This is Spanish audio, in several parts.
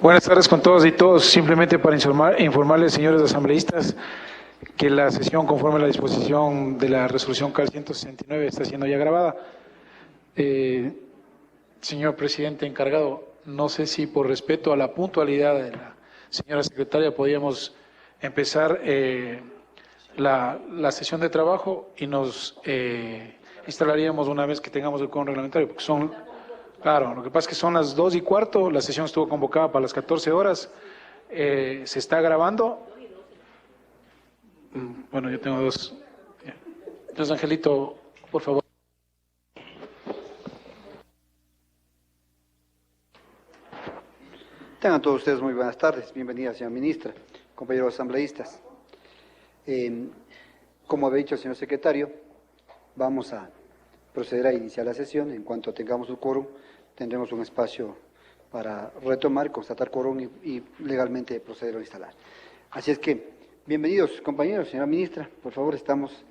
Buenas tardes con todos y todos. Simplemente para informarles, señores asambleístas, que la sesión, conforme a la disposición de la resolución CAL 169, está siendo ya grabada. Señor presidente encargado, no sé si por respeto a la puntualidad de la señora secretaria podríamos empezar la sesión de trabajo y nos instalaríamos una vez que tengamos el quórum reglamentario, porque claro, lo que pasa es que son las 2:15, la sesión estuvo convocada para las 14 horas, se está grabando. Bueno, yo tengo dos. Entonces, Angelito, por favor. Tengan todos ustedes muy buenas tardes. Bienvenida, señora ministra, compañeros asambleístas. Como había dicho el señor secretario, vamos a proceder a iniciar la sesión. En cuanto tengamos un quórum, tendremos un espacio para retomar, constatar quórum y legalmente proceder a instalar. Así es que, bienvenidos, compañeros. Señora ministra, por favor, estamos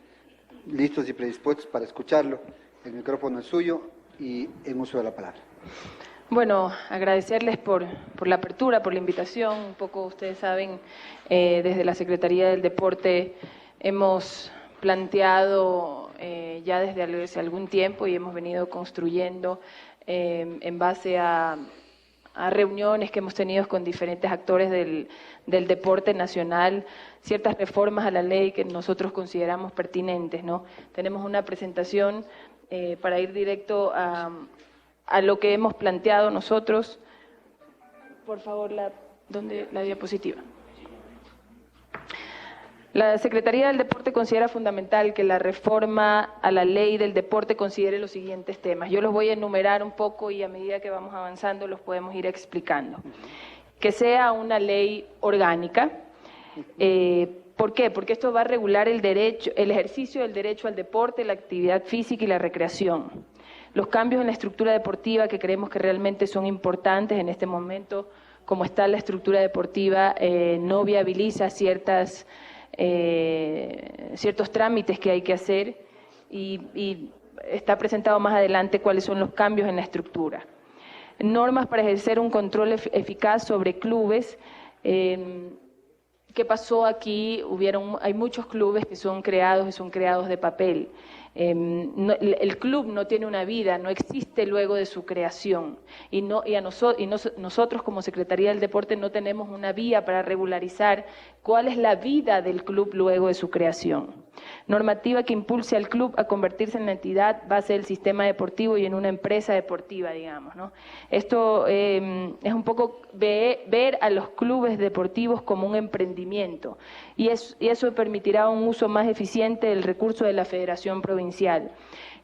listos y predispuestos para escucharlo. El micrófono es suyo y en uso de la palabra. Bueno, agradecerles por la apertura, por la invitación. Un poco, ustedes saben, desde la Secretaría del Deporte hemos planteado ya desde hace algún tiempo y hemos venido construyendo en base a reuniones que hemos tenido con diferentes actores del deporte nacional, ciertas reformas a la ley que nosotros consideramos pertinentes, ¿no? Tenemos una presentación para ir directo a lo que hemos planteado nosotros. Por favor, la diapositiva. La Secretaría del Deporte considera fundamental que la reforma a la ley del deporte considere los siguientes temas. Yo los voy a enumerar un poco y a medida que vamos avanzando los podemos ir explicando. Que sea una ley orgánica. ¿Por qué? Porque esto va a regular el ejercicio del derecho al deporte, la actividad física y la recreación. Los cambios en la estructura deportiva que creemos que realmente son importantes en este momento, como está la estructura deportiva, no viabiliza ciertos trámites que hay que hacer y está presentado más adelante cuáles son los cambios en la estructura. Normas para ejercer un control eficaz sobre clubes. ¿Qué pasó aquí? Hay muchos clubes que son creados de papel. El club no tiene una vida, no existe luego de su creación nosotros como Secretaría del Deporte no tenemos una vía para regularizar cuál es la vida del club luego de su creación. Normativa que impulse al club a convertirse en la entidad base del sistema deportivo y en una empresa deportiva, digamos, ¿no? Esto es un poco ver a los clubes deportivos como un emprendimiento y eso permitirá un uso más eficiente del recurso de la Federación Provincial.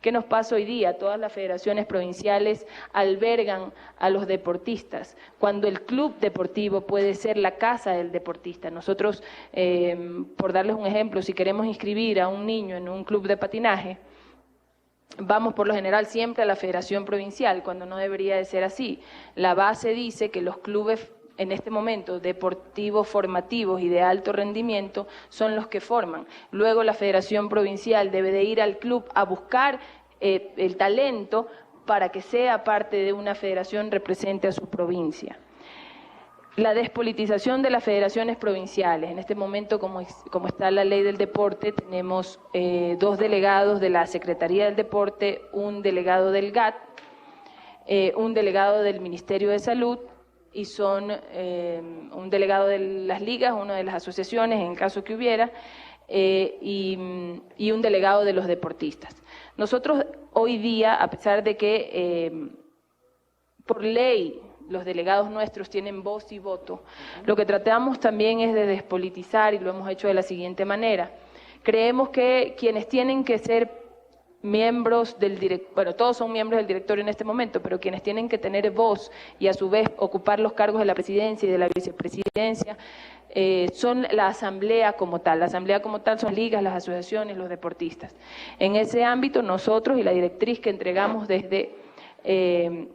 ¿Qué nos pasa hoy día? Todas las federaciones provinciales albergan a los deportistas, cuando el club deportivo puede ser la casa del deportista. Nosotros, por darles un ejemplo, si queremos inscribir a un niño en un club de patinaje, vamos por lo general siempre a la Federación Provincial, cuando no debería de ser así. La base dice que los clubes en este momento deportivos formativos y de alto rendimiento son los que forman. Luego la Federación Provincial debe de ir al club a buscar el talento para que sea parte de una federación, represente a su provincia. La despolitización de las federaciones provinciales. En este momento, como está la ley del deporte, tenemos 2 delegados de la Secretaría del Deporte, un delegado del GAT, un delegado del Ministerio de Salud, y son un delegado de las ligas, uno de las asociaciones en caso que hubiera, y un delegado de los deportistas. Nosotros hoy día, a pesar de que por ley los delegados nuestros tienen voz y voto, lo que tratamos también es de despolitizar y lo hemos hecho de la siguiente manera. Creemos que quienes tienen que ser miembros del directorio, bueno, todos son miembros del directorio en este momento, pero quienes tienen que tener voz y a su vez ocupar los cargos de la presidencia y de la vicepresidencia son la asamblea como tal. La asamblea como tal son ligas, las asociaciones, los deportistas. En ese ámbito nosotros y la directriz que entregamos desde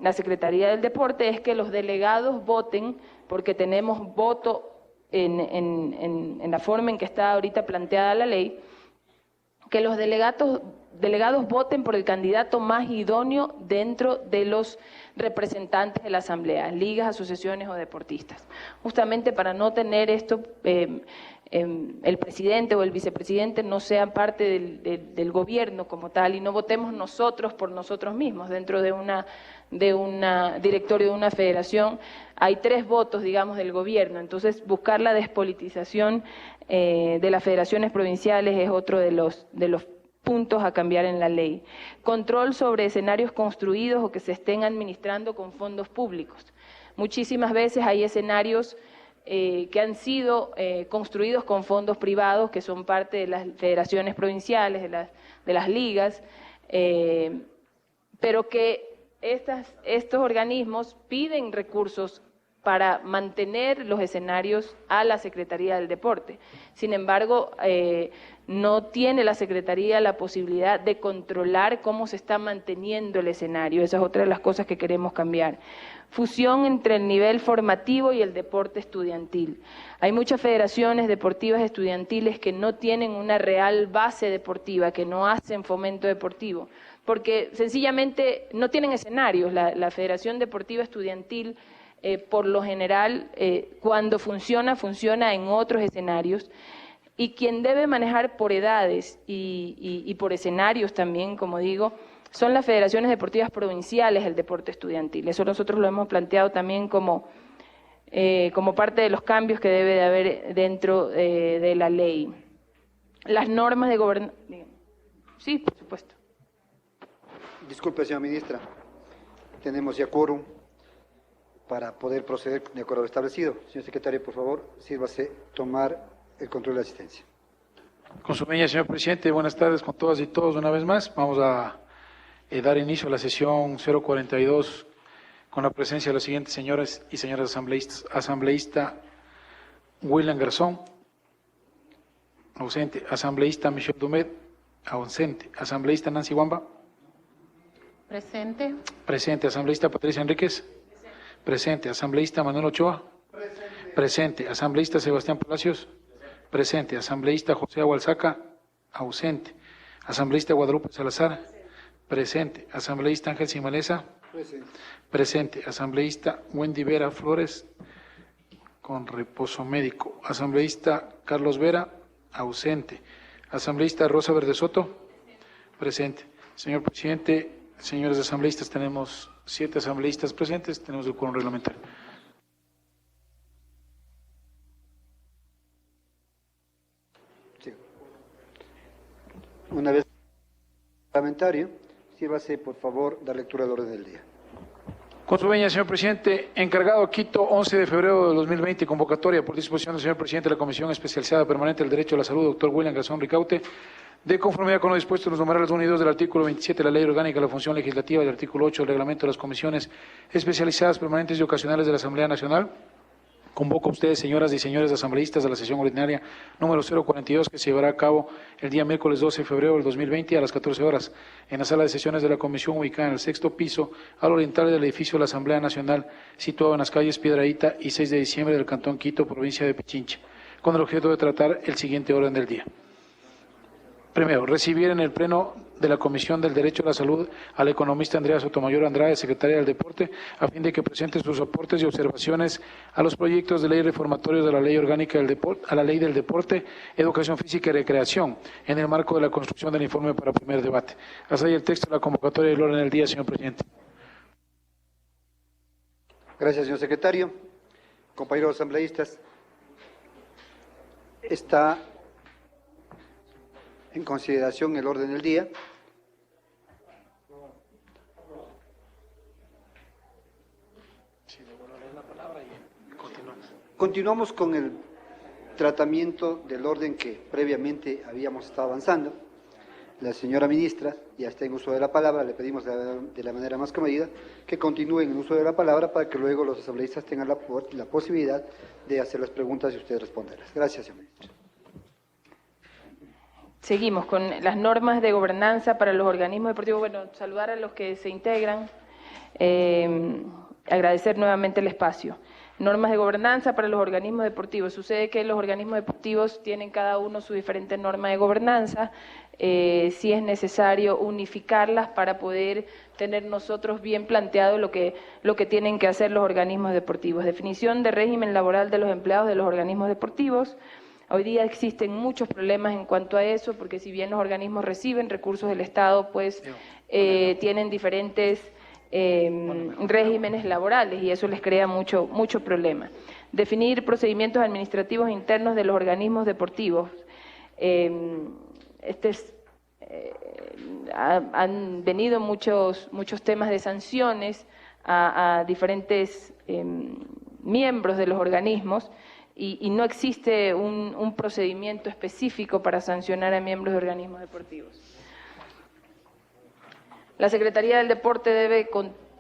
la Secretaría del Deporte es que los delegados voten, porque tenemos voto en la forma en que está ahorita planteada la ley, que los delegados voten por el candidato más idóneo dentro de los representantes de la Asamblea, ligas, asociaciones o deportistas. Justamente para no tener esto, el presidente o el vicepresidente no sean parte del gobierno como tal y no votemos nosotros por nosotros mismos. Dentro de una directorio de una federación hay 3 votos, digamos, del gobierno. Entonces, buscar la despolitización de las federaciones provinciales es otro de los puntos a cambiar en la ley. Control sobre escenarios construidos o que se estén administrando con fondos públicos. Muchísimas veces hay escenarios que han sido construidos con fondos privados, que son parte de las federaciones provinciales, de las ligas, pero que estos organismos piden recursos para mantener los escenarios a la Secretaría del Deporte. Sin embargo, no tiene la Secretaría la posibilidad de controlar cómo se está manteniendo el escenario. Esa es otra de las cosas que queremos cambiar. Fusión entre el nivel formativo y el deporte estudiantil. Hay muchas federaciones deportivas estudiantiles que no tienen una real base deportiva, que no hacen fomento deportivo, porque sencillamente no tienen escenarios. La Federación Deportiva Estudiantil, por lo general, cuando funciona en otros escenarios, y quien debe manejar por edades y por escenarios también, como digo, son las federaciones deportivas provinciales del deporte estudiantil. Eso nosotros lo hemos planteado también como parte de los cambios que debe de haber dentro de la ley. Las normas de gobernanza. Sí, por supuesto. Disculpe, señora ministra, tenemos ya quórum para poder proceder de acuerdo a lo establecido. Señor secretario, por favor, sírvase tomar el control de la asistencia. Con su venia, señor presidente, buenas tardes con todas y todos una vez más. Vamos a dar inicio a la sesión 042 con la presencia de los siguientes señores y señoras asambleístas. Asambleísta William Garzón, ausente. Asambleísta Michelle Dumet, ausente. Asambleísta Nancy Wamba. Presente. Presente. Asambleísta Patricia Enríquez. Presente. Asambleísta Manuel Ochoa. Presente. Asambleísta Sebastián Palacios. Presente. Asambleísta José Agualzaca. Ausente. Asambleísta Guadalupe Salazar. Presente. Asambleísta Ángel Simalesa. Presente. Presente. Asambleísta Wendy Vera Flores, con reposo médico. Asambleísta Carlos Vera, ausente. Asambleísta Rosa Verde Soto. Presente. Señor presidente, señores asambleístas, tenemos 7 asambleístas presentes, tenemos el quórum reglamentario. Sí. Una vez parlamentario, sírvase, por favor, dar lectura del orden del día. Con su venia, señor presidente, encargado Quito, 11 de febrero de 2020, convocatoria por disposición del señor presidente de la Comisión Especializada Permanente del Derecho a la Salud, doctor William Garzón Ricaute, de conformidad con lo dispuesto en los numerales 1 y 2 del artículo 27 de la Ley Orgánica de la Función Legislativa y del artículo 8 del Reglamento de las Comisiones Especializadas Permanentes y Ocasionales de la Asamblea Nacional, convoco a ustedes, señoras y señores asambleístas, a la sesión ordinaria número 042, que se llevará a cabo el día miércoles 12 de febrero del 2020 a las 14 horas en la sala de sesiones de la Comisión, ubicada en el 6º piso al oriental del edificio de la Asamblea Nacional, situado en las calles Piedradita y 6 de diciembre del Cantón Quito, provincia de Pichincha, con el objeto de tratar el siguiente orden del día. Primero, recibir en el Pleno de la Comisión del Derecho a la Salud al economista Andrea Sotomayor Andrade, secretaria del Deporte, a fin de que presente sus aportes y observaciones a los proyectos de ley reformatorios de la Ley Orgánica del Deporte, a la Ley del Deporte, Educación Física y Recreación, en el marco de la construcción del informe para primer debate. Hasta ahí el texto de la convocatoria y el orden del día, señor presidente. Gracias, señor secretario. Compañeros asambleístas, está en consideración el orden del día. Continuamos con el tratamiento del orden que previamente habíamos estado avanzando. La señora ministra ya está en uso de la palabra, le pedimos de la manera más comedida que continúe en el uso de la palabra para que luego los asambleístas tengan la posibilidad de hacer las preguntas y usted responderlas. Gracias, señora ministra. Seguimos con las normas de gobernanza para los organismos deportivos. Bueno, saludar a los que se integran, agradecer nuevamente el espacio. Normas de gobernanza para los organismos deportivos. Sucede que los organismos deportivos tienen cada uno su diferente norma de gobernanza. si es necesario unificarlas para poder tener nosotros bien planteado lo que tienen que hacer los organismos deportivos. Definición de régimen laboral de los empleados de los organismos deportivos. Hoy día existen muchos problemas en cuanto a eso, porque si bien los organismos reciben recursos del Estado, pues tienen diferentes regímenes laborales y eso les crea mucho problema. Definir procedimientos administrativos internos de los organismos deportivos. Han venido muchos temas de sanciones a diferentes miembros de los organismos y no existe un procedimiento específico para sancionar a miembros de organismos deportivos. La Secretaría del Deporte debe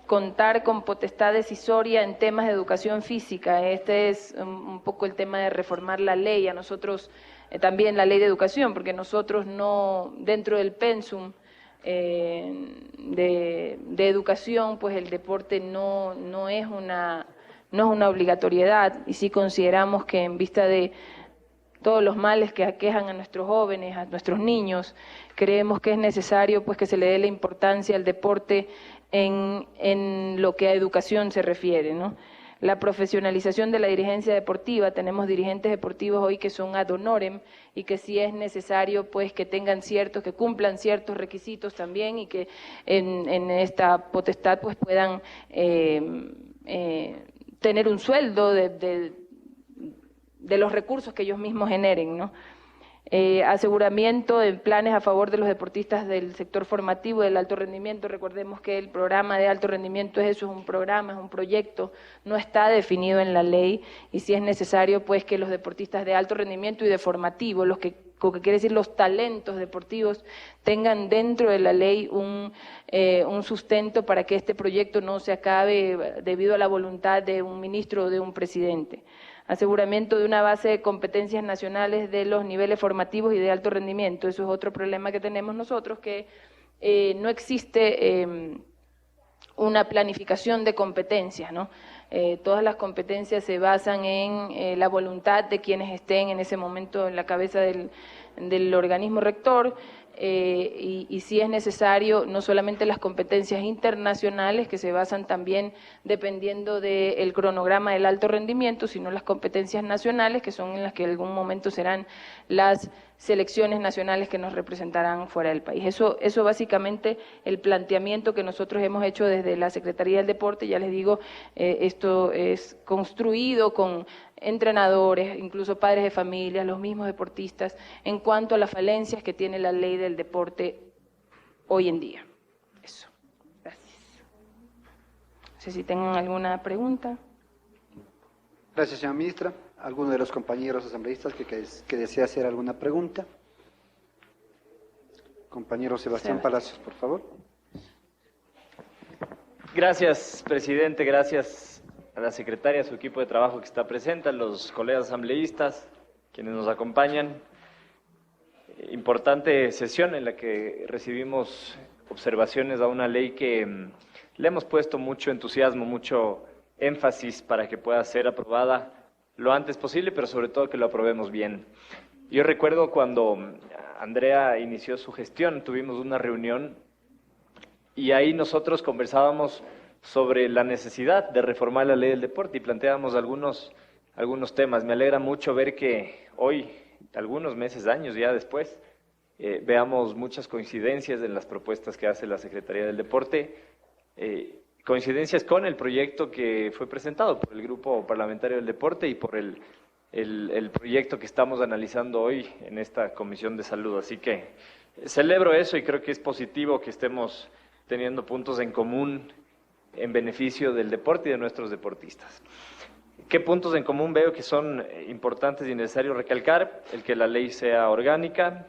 contar con potestad decisoria en temas de educación física. Este es un poco el tema de reformar la ley. A nosotros también la ley de educación, porque nosotros no, dentro del pensum de educación, pues el deporte no es una obligatoriedad, y sí consideramos que en vista de todos los males que aquejan a nuestros jóvenes, a nuestros niños, creemos que es necesario pues que se le dé la importancia al deporte en lo que a educación se refiere, ¿no? La profesionalización de la dirigencia deportiva, tenemos dirigentes deportivos hoy que son ad honorem y que si es necesario pues que que cumplan ciertos requisitos también y que en esta potestad pues puedan tener un sueldo de los recursos que ellos mismos generen, ¿no? Aseguramiento de planes a favor de los deportistas del sector formativo del alto rendimiento. Recordemos que el programa de alto rendimiento es un programa, es un proyecto, no está definido en la ley, y si es necesario pues que los deportistas de alto rendimiento y de formativo, lo que quiere decir los talentos deportivos, tengan dentro de la ley un sustento para que este proyecto no se acabe debido a la voluntad de un ministro o de un presidente. Aseguramiento de una base de competencias nacionales de los niveles formativos y de alto rendimiento. Eso es otro problema que tenemos nosotros, que no existe una planificación de competencias, ¿no? Todas las competencias se basan en la voluntad de quienes estén en ese momento en la cabeza del organismo rector, y si es necesario, no solamente las competencias internacionales, que se basan también dependiendo del cronograma del alto rendimiento, sino las competencias nacionales, que son en las que en algún momento serán las selecciones nacionales que nos representarán fuera del país. Eso básicamente el planteamiento que nosotros hemos hecho desde la Secretaría del Deporte. Ya les digo, esto es construido con entrenadores, incluso padres de familia, los mismos deportistas, en cuanto a las falencias que tiene la ley del deporte hoy en día. Eso. Gracias. No sé si tengan alguna pregunta. Gracias, señora ministra. ¿Alguno de los compañeros asambleístas que desea hacer alguna pregunta? Compañero Sebastián Palacios, por favor. Gracias, presidente. Gracias a la secretaria, a su equipo de trabajo que está presente, a los colegas asambleístas, quienes nos acompañan. Importante sesión en la que recibimos observaciones a una ley que le hemos puesto mucho entusiasmo, mucho énfasis para que pueda ser aprobada lo antes posible, pero sobre todo que lo aprobemos bien. Yo recuerdo cuando Andrea inició su gestión, tuvimos una reunión y ahí nosotros conversábamos sobre la necesidad de reformar la ley del deporte y planteábamos algunos temas. Me alegra mucho ver que hoy, algunos meses, años ya después, veamos muchas coincidencias en las propuestas que hace la Secretaría del Deporte, coincidencias con el proyecto que fue presentado por el Grupo Parlamentario del Deporte y por el proyecto que estamos analizando hoy en esta Comisión de Salud. Así que celebro eso y creo que es positivo que estemos teniendo puntos en común en beneficio del deporte y de nuestros deportistas. ¿Qué puntos en común veo que son importantes y necesarios recalcar? El que la ley sea orgánica,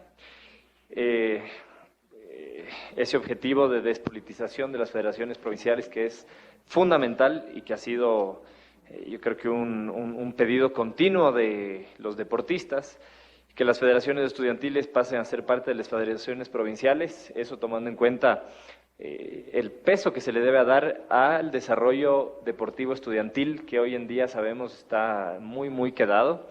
ese objetivo de despolitización de las federaciones provinciales que es fundamental y que ha sido, yo creo que un pedido continuo de los deportistas, que las federaciones estudiantiles pasen a ser parte de las federaciones provinciales, eso tomando en cuenta el peso que se le debe dar al desarrollo deportivo estudiantil, que hoy en día sabemos está muy quedado.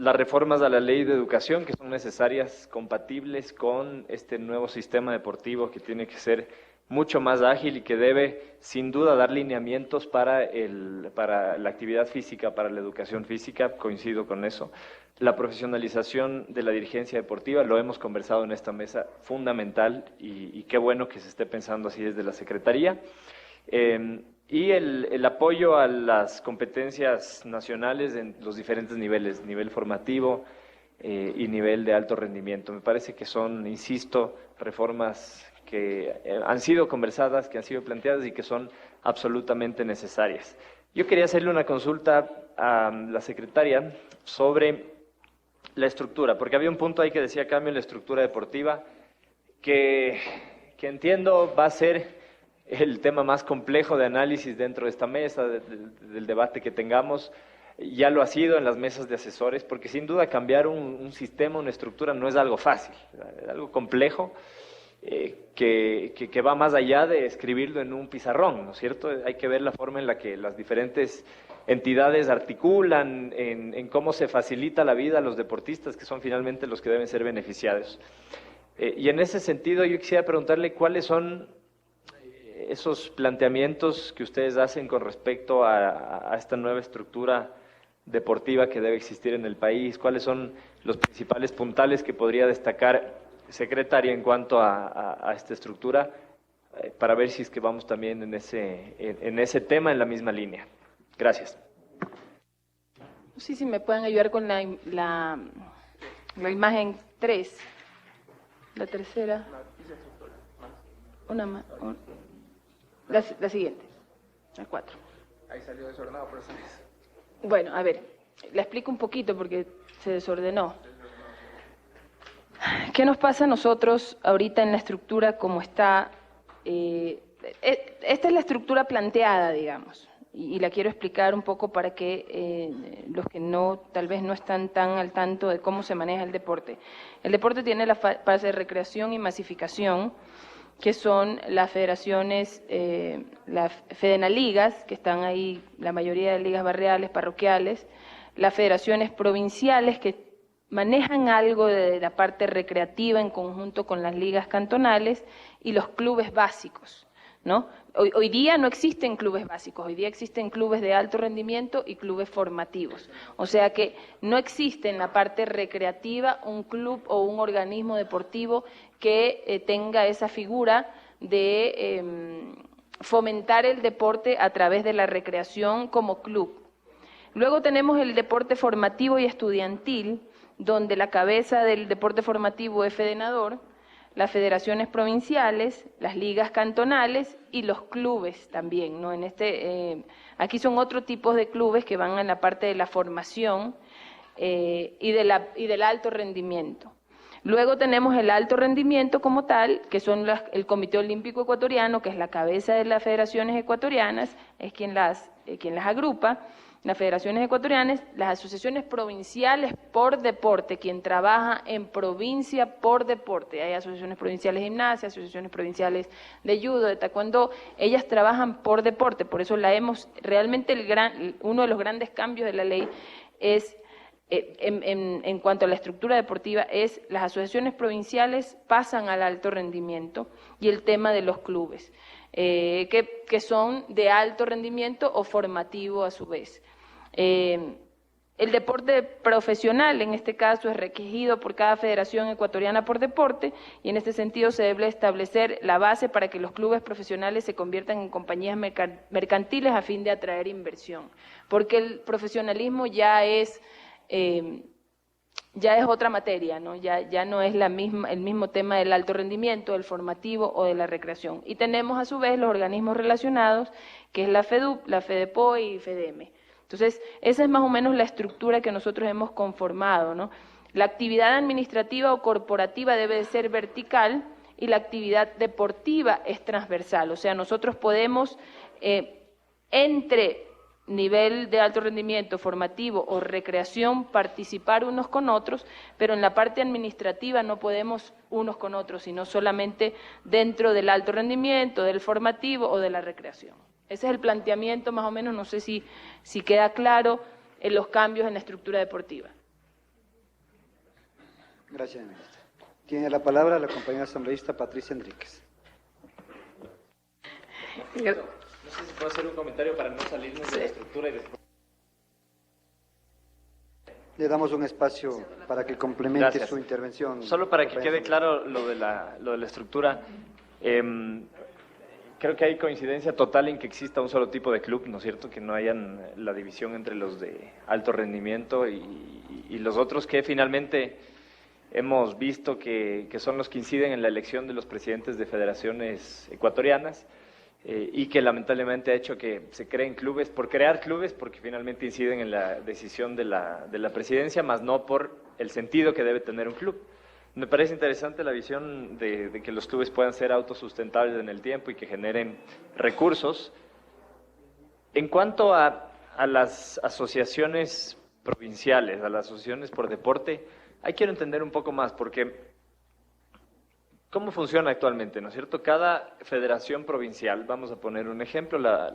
las reformas a la ley de educación que son necesarias, compatibles con este nuevo sistema deportivo que tiene que ser mucho más ágil y que debe sin duda dar lineamientos para la actividad física, para la educación física, coincido con eso. La profesionalización de la dirigencia deportiva, lo hemos conversado en esta mesa, fundamental y qué bueno que se esté pensando así desde la Secretaría. Y el apoyo a las competencias nacionales en los diferentes niveles, nivel formativo y nivel de alto rendimiento. Me parece que son, insisto, reformas que han sido conversadas, que han sido planteadas y que son absolutamente necesarias. Yo quería hacerle una consulta a la secretaria sobre la estructura, porque había un punto ahí que decía cambio en la estructura deportiva, que entiendo va a ser el tema más complejo de análisis dentro de esta mesa, del debate que tengamos. Ya lo ha sido en las mesas de asesores, porque sin duda cambiar un sistema, una estructura, no es algo fácil, es algo complejo, que va más allá de escribirlo en un pizarrón, ¿no es cierto? Hay que ver la forma en la que las diferentes entidades articulan, en cómo se facilita la vida a los deportistas, que son finalmente los que deben ser beneficiados. Y en ese sentido yo quisiera preguntarle cuáles son esos planteamientos que ustedes hacen con respecto a esta nueva estructura deportiva que debe existir en el país, cuáles son los principales puntales que podría destacar secretaria en cuanto a esta estructura, para ver si es que vamos también en ese tema en la misma línea. Gracias. No sé si me pueden ayudar con la imagen 3, la tercera. Una más. La siguiente, la 4. Ahí salió desordenado, por eso es. Bueno, a ver, la explico un poquito porque se desordenó. ¿Qué nos pasa a nosotros ahorita en la estructura como está? Esta es la estructura planteada, digamos, y la quiero explicar un poco para que los que tal vez no están tan al tanto de cómo se maneja el deporte. El deporte tiene la fase de recreación y masificación, que son las federaciones, las fedenaligas, que están ahí, la mayoría de ligas barriales, parroquiales, las federaciones provinciales, que manejan algo de la parte recreativa en conjunto con las ligas cantonales, y los clubes básicos, ¿no? Hoy día no existen clubes básicos, hoy día existen clubes de alto rendimiento y clubes formativos. O sea que no existe en la parte recreativa un club o un organismo deportivo que tenga esa figura de fomentar el deporte a través de la recreación como club. Luego tenemos el deporte formativo y estudiantil, donde la cabeza del deporte formativo es federador, las federaciones provinciales, las ligas cantonales y los clubes también, ¿no? Aquí son otros tipos de clubes que van en la parte de la formación y del alto rendimiento. Luego tenemos el alto rendimiento como tal, que son el Comité Olímpico Ecuatoriano, que es la cabeza de las federaciones ecuatorianas, es quien las agrupa. Las federaciones ecuatorianas, las asociaciones provinciales por deporte, quien trabaja en provincia por deporte. Hay asociaciones provinciales de gimnasia, asociaciones provinciales de judo, de taekwondo, ellas trabajan por deporte, por eso realmente uno de los grandes cambios de la ley es, en cuanto a la estructura deportiva, es las asociaciones provinciales pasan al alto rendimiento y el tema de los clubes, que son de alto rendimiento o formativo a su vez. El deporte profesional, en este caso, es regido por cada federación ecuatoriana por deporte, y en este sentido se debe establecer la base para que los clubes profesionales se conviertan en compañías mercantiles a fin de atraer inversión, porque el profesionalismo ya es otra materia, ¿no? Ya no es el mismo tema del alto rendimiento, del formativo o de la recreación. Y tenemos a su vez los organismos relacionados, que es la FEDUP, la FEDEPO y FEDEME. Entonces, esa es más o menos la estructura que nosotros hemos conformado, ¿no? La actividad administrativa o corporativa debe de ser vertical y la actividad deportiva es transversal. O sea, nosotros podemos, entre nivel de alto rendimiento, formativo o recreación, participar unos con otros, pero en la parte administrativa no podemos unos con otros, sino solamente dentro del alto rendimiento, del formativo o de la recreación. Ese es el planteamiento más o menos, no sé si queda claro en los cambios en la estructura deportiva. Gracias, ministra. Tiene la palabra la compañera asambleísta Patricia Enríquez. No sé si puedo hacer un comentario para no salirnos de la estructura y después... Le damos un espacio para que complemente Gracias. su intervención. Solo para que quede claro lo de la estructura, creo que hay coincidencia total en que exista un solo tipo de club, ¿no es cierto? Que no hayan la división entre los de alto rendimiento y los otros que finalmente hemos visto que son los que inciden en la elección de los presidentes de federaciones ecuatorianas. Y que lamentablemente ha hecho que se creen clubes por crear clubes, porque finalmente inciden en la decisión de la presidencia, más no por el sentido que debe tener un club. Me parece interesante la visión de que los clubes puedan ser autosustentables en el tiempo y que generen recursos. En cuanto a las asociaciones provinciales, a las asociaciones por deporte, ahí quiero entender un poco más, porque ¿cómo funciona actualmente, no es cierto? Cada federación provincial, vamos a poner un ejemplo, la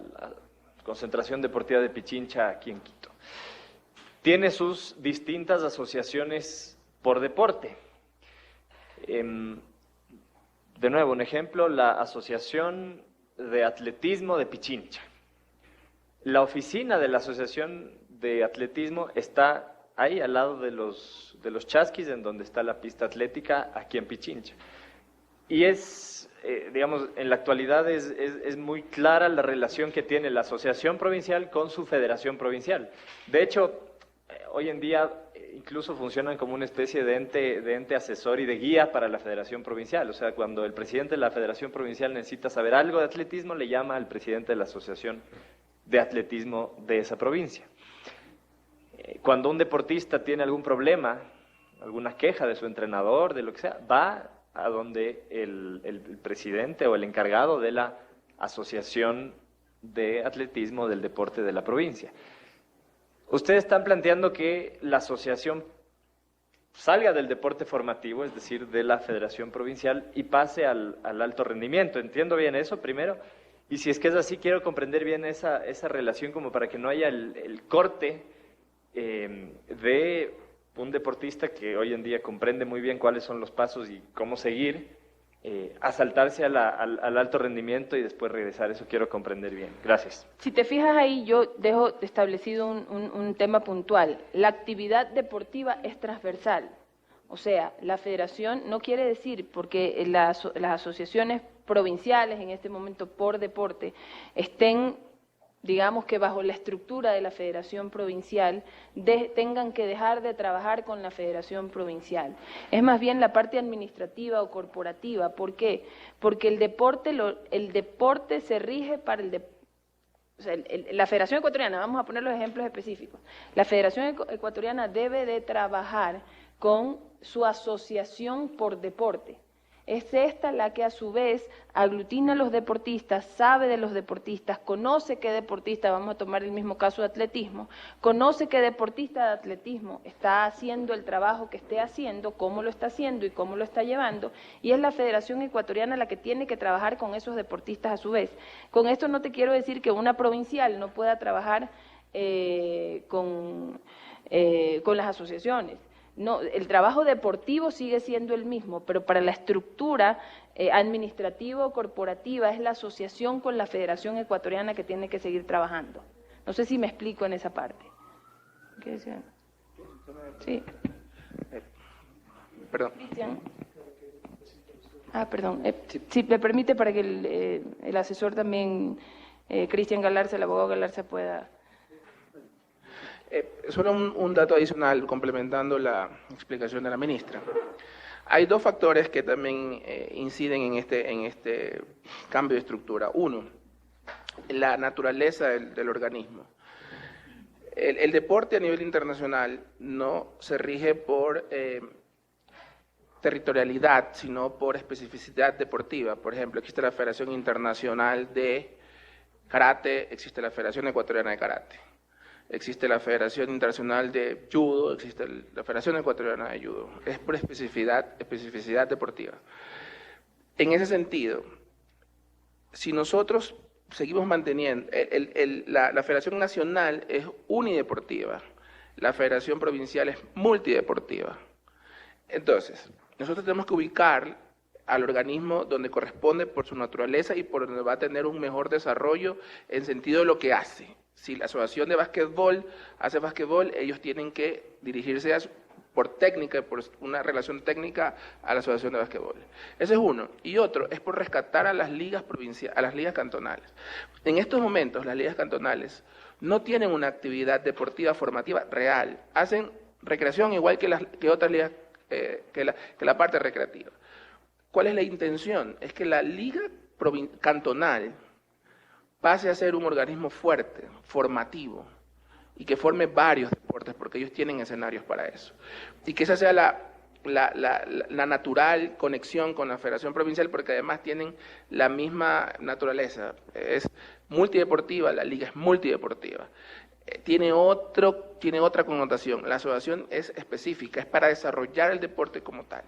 Concentración Deportiva de Pichincha aquí en Quito, tiene sus distintas asociaciones por deporte. De nuevo, un ejemplo, la Asociación de Atletismo de Pichincha. La oficina de la Asociación de Atletismo está ahí al lado de los chasquis, en donde está la pista atlética aquí en Pichincha. Y digamos, en la actualidad es muy clara la relación que tiene la asociación provincial con su federación provincial. De hecho, hoy en día incluso funcionan como una especie de ente asesor y de guía para la federación provincial. O sea, cuando el presidente de la federación provincial necesita saber algo de atletismo, le llama al presidente de la asociación de atletismo de esa provincia. Cuando un deportista tiene algún problema, alguna queja de su entrenador, de lo que sea, va a donde el presidente o el encargado de la asociación de atletismo del deporte de la provincia. Ustedes están planteando que la asociación salga del deporte formativo, es decir, de la federación provincial, y pase al alto rendimiento. ¿Entiendo bien eso primero? Y si es que es así, quiero comprender bien esa relación como para que no haya el corte de un deportista que hoy en día comprende muy bien cuáles son los pasos y cómo seguir, a saltarse al alto rendimiento y después regresar. Eso quiero comprender bien. Gracias. Si te fijas ahí, yo dejo establecido un tema puntual. La actividad deportiva es transversal. O sea, la federación no quiere decir, porque las asociaciones provinciales en este momento por deporte estén, digamos que bajo la estructura de la federación provincial, tengan que dejar de trabajar con la federación provincial. Es más bien la parte administrativa o corporativa. ¿Por qué? Porque el deporte se rige para o sea, la Federación Ecuatoriana, vamos a poner los ejemplos específicos, la Federación Ecuatoriana debe de trabajar con su asociación por deporte. Es esta la que a su vez aglutina a los deportistas, sabe de los deportistas, conoce qué deportista, vamos a tomar el mismo caso de atletismo, conoce qué deportista de atletismo está haciendo el trabajo que esté haciendo, cómo lo está haciendo y cómo lo está llevando, y es la Federación Ecuatoriana la que tiene que trabajar con esos deportistas a su vez. Con esto no te quiero decir que una provincial no pueda trabajar con las asociaciones. No, el trabajo deportivo sigue siendo el mismo, pero para la estructura administrativa o corporativa es la asociación con la Federación Ecuatoriana que tiene que seguir trabajando. No sé si me explico en esa parte. ¿Qué decían? Sí. Perdón. Cristian. Perdón. Si me permite, para que el asesor también, Cristian Galarza, el abogado Galarza, pueda... Solo un dato adicional complementando la explicación de la ministra. Hay dos factores que también inciden en este cambio de estructura. Uno, la naturaleza del organismo. El deporte a nivel internacional no se rige por territorialidad, sino por especificidad deportiva. Por ejemplo, existe la Federación Internacional de Karate, existe la Federación Ecuatoriana de Karate. Existe la Federación Internacional de Judo, existe la Federación Ecuatoriana de Judo. Es por especificidad deportiva. En ese sentido, si nosotros seguimos manteniendo, la Federación Nacional es unideportiva, la Federación Provincial es multideportiva. Entonces, nosotros tenemos que ubicar al organismo donde corresponde por su naturaleza y por donde va a tener un mejor desarrollo en sentido de lo que hace. Si la asociación de básquetbol hace básquetbol, ellos tienen que dirigirse por técnica, por una relación técnica a la asociación de básquetbol. Ese es uno. Y otro es por rescatar a las ligas provinciales, a las ligas cantonales. En estos momentos, las ligas cantonales no tienen una actividad deportiva formativa real. Hacen recreación igual que otras ligas, que la parte recreativa. ¿Cuál es la intención? Es que la liga cantonal pase a ser un organismo fuerte, formativo, y que forme varios deportes, porque ellos tienen escenarios para eso. Y que esa sea la natural conexión con la Federación Provincial, porque además tienen la misma naturaleza. Es multideportiva, la liga es multideportiva. Tiene otra connotación. La asociación es específica, es para desarrollar el deporte como tal.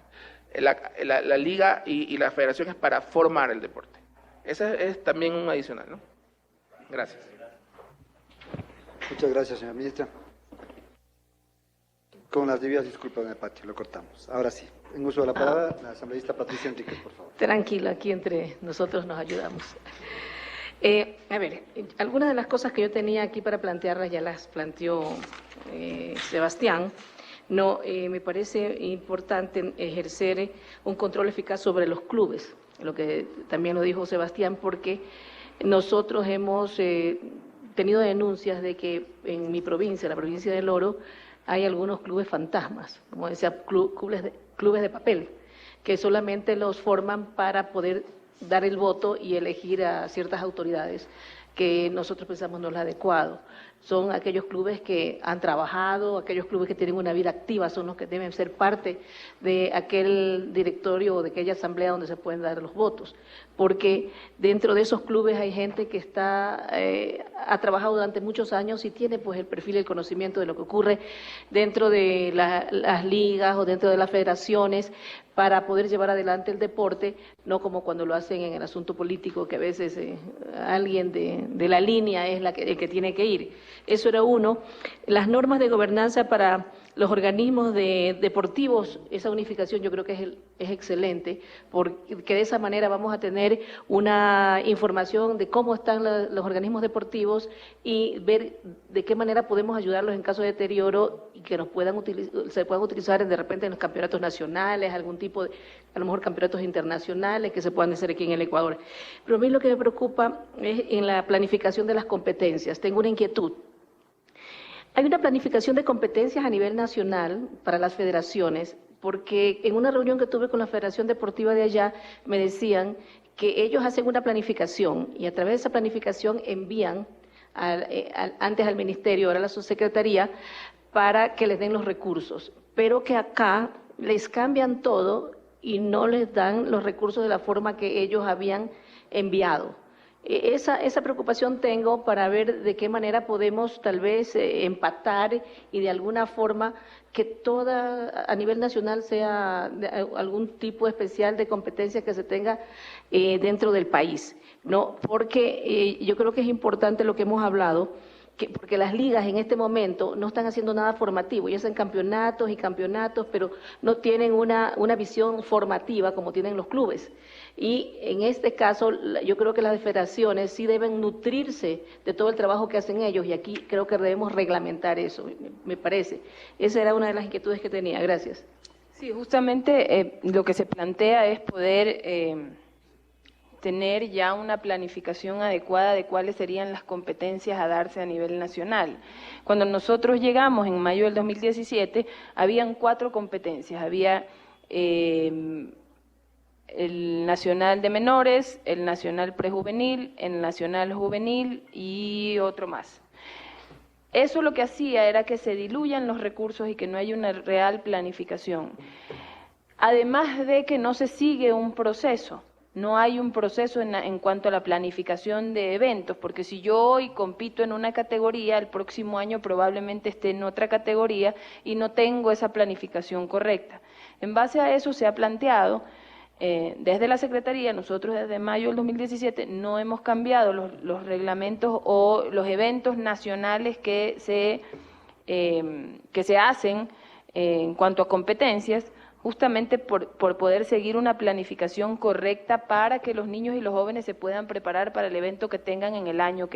La liga y la federación es para formar el deporte. Ese es también un adicional, ¿no? Gracias. Muchas gracias, señora ministra. Con las debidas disculpas de parte, lo cortamos. Ahora sí, en uso de la palabra, la asambleísta Patricia Enríquez, por favor. Tranquila, aquí entre nosotros nos ayudamos. A ver, algunas de las cosas que yo tenía aquí para plantearlas ya las planteó Sebastián. No, me parece importante ejercer un control eficaz sobre los clubes, lo que también lo dijo Sebastián, porque nosotros hemos tenido denuncias de que en mi provincia, la provincia del Oro, hay algunos clubes fantasmas, como decía, clubes de papel, que solamente los forman para poder dar el voto y elegir a ciertas autoridades que nosotros pensamos no es lo adecuado. Son aquellos clubes que han trabajado, aquellos clubes que tienen una vida activa, son los que deben ser parte de aquel directorio o de aquella asamblea donde se pueden dar los votos, porque dentro de esos clubes hay gente que ha trabajado durante muchos años y tiene pues el perfil y el conocimiento de lo que ocurre dentro de las ligas o dentro de las federaciones para poder llevar adelante el deporte, no como cuando lo hacen en el asunto político, que a veces alguien de la línea es el que tiene que ir. Eso era uno. Las normas de gobernanza para los organismos deportivos, esa unificación yo creo que es excelente, porque de esa manera vamos a tener una información de cómo están los organismos deportivos y ver de qué manera podemos ayudarlos en caso de deterioro y que se puedan utilizar de repente en los campeonatos nacionales, algún tipo de, a lo mejor campeonatos internacionales que se puedan hacer aquí en el Ecuador. Pero a mí lo que me preocupa es en la planificación de las competencias. Tengo una inquietud. Hay una planificación de competencias a nivel nacional para las federaciones, porque en una reunión que tuve con la Federación Deportiva de allá me decían que ellos hacen una planificación y a través de esa planificación envían antes al Ministerio, ahora a la Subsecretaría, para que les den los recursos, pero que acá les cambian todo y no les dan los recursos de la forma que ellos habían enviado. Esa preocupación tengo para ver de qué manera podemos tal vez empatar y de alguna forma que a nivel nacional sea algún tipo especial de competencia que se tenga dentro del país, ¿no? Porque yo creo que es importante lo que hemos hablado, porque las ligas en este momento no están haciendo nada formativo, ellos hacen campeonatos y campeonatos, pero no tienen una visión formativa como tienen los clubes. Y en este caso, yo creo que las federaciones sí deben nutrirse de todo el trabajo que hacen ellos, y aquí creo que debemos reglamentar eso, me parece. Esa era una de las inquietudes que tenía. Gracias. Sí, justamente lo que se plantea es poder tener ya una planificación adecuada de cuáles serían las competencias a darse a nivel nacional. Cuando nosotros llegamos en mayo del 2017, habían 4 competencias. Había el nacional de menores, el nacional prejuvenil, el nacional juvenil y otro más. Eso lo que hacía era que se diluyan los recursos y que no haya una real planificación. Además de que no se sigue un proceso. No hay un proceso en cuanto a la planificación de eventos, porque si yo hoy compito en una categoría, el próximo año probablemente esté en otra categoría y no tengo esa planificación correcta. En base a eso se ha planteado, desde la Secretaría, nosotros desde mayo del 2017 no hemos cambiado los reglamentos o los eventos nacionales que se hacen en cuanto a competencias, justamente por poder seguir una planificación correcta para que los niños y los jóvenes se puedan preparar para el evento que tengan en el año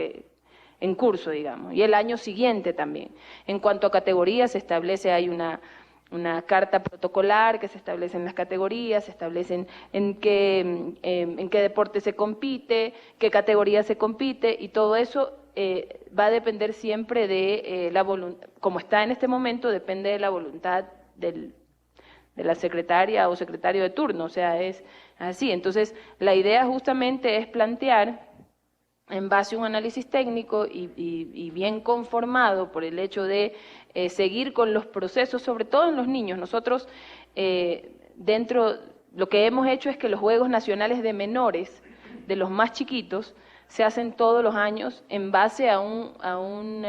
en curso, digamos, y el año siguiente también. En cuanto a categorías, se establece, hay una carta protocolar que se establecen las categorías, se establecen en qué deporte se compite, qué categoría se compite, y todo eso va a depender siempre de la voluntad, como está en este momento, depende de la voluntad de la secretaria o secretario de turno, o sea, es así. Entonces, la idea justamente es plantear, en base a un análisis técnico y bien conformado por el hecho de seguir con los procesos, sobre todo en los niños. Nosotros, lo que hemos hecho es que los Juegos Nacionales de Menores, de los más chiquitos, se hacen todos los años en base a un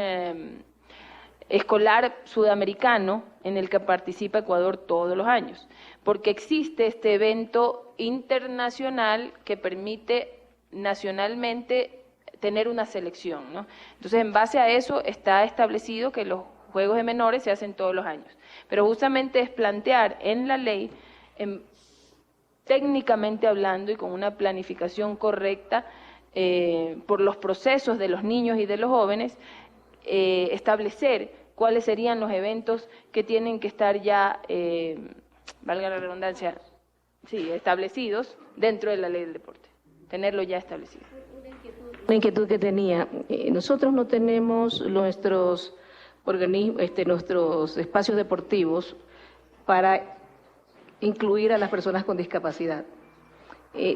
escolar sudamericano en el que participa Ecuador todos los años, porque existe este evento internacional que permite nacionalmente tener una selección, ¿no? Entonces, en base a eso está establecido que los Juegos de Menores se hacen todos los años, pero justamente es plantear en la ley, técnicamente hablando y con una planificación correcta, por los procesos de los niños y de los jóvenes, establecer cuáles serían los eventos que tienen que estar ya, valga la redundancia, sí, establecidos dentro de la ley del deporte, tenerlo ya establecido. Una inquietud que tenía, nosotros no tenemos nuestros espacios deportivos para incluir a las personas con discapacidad.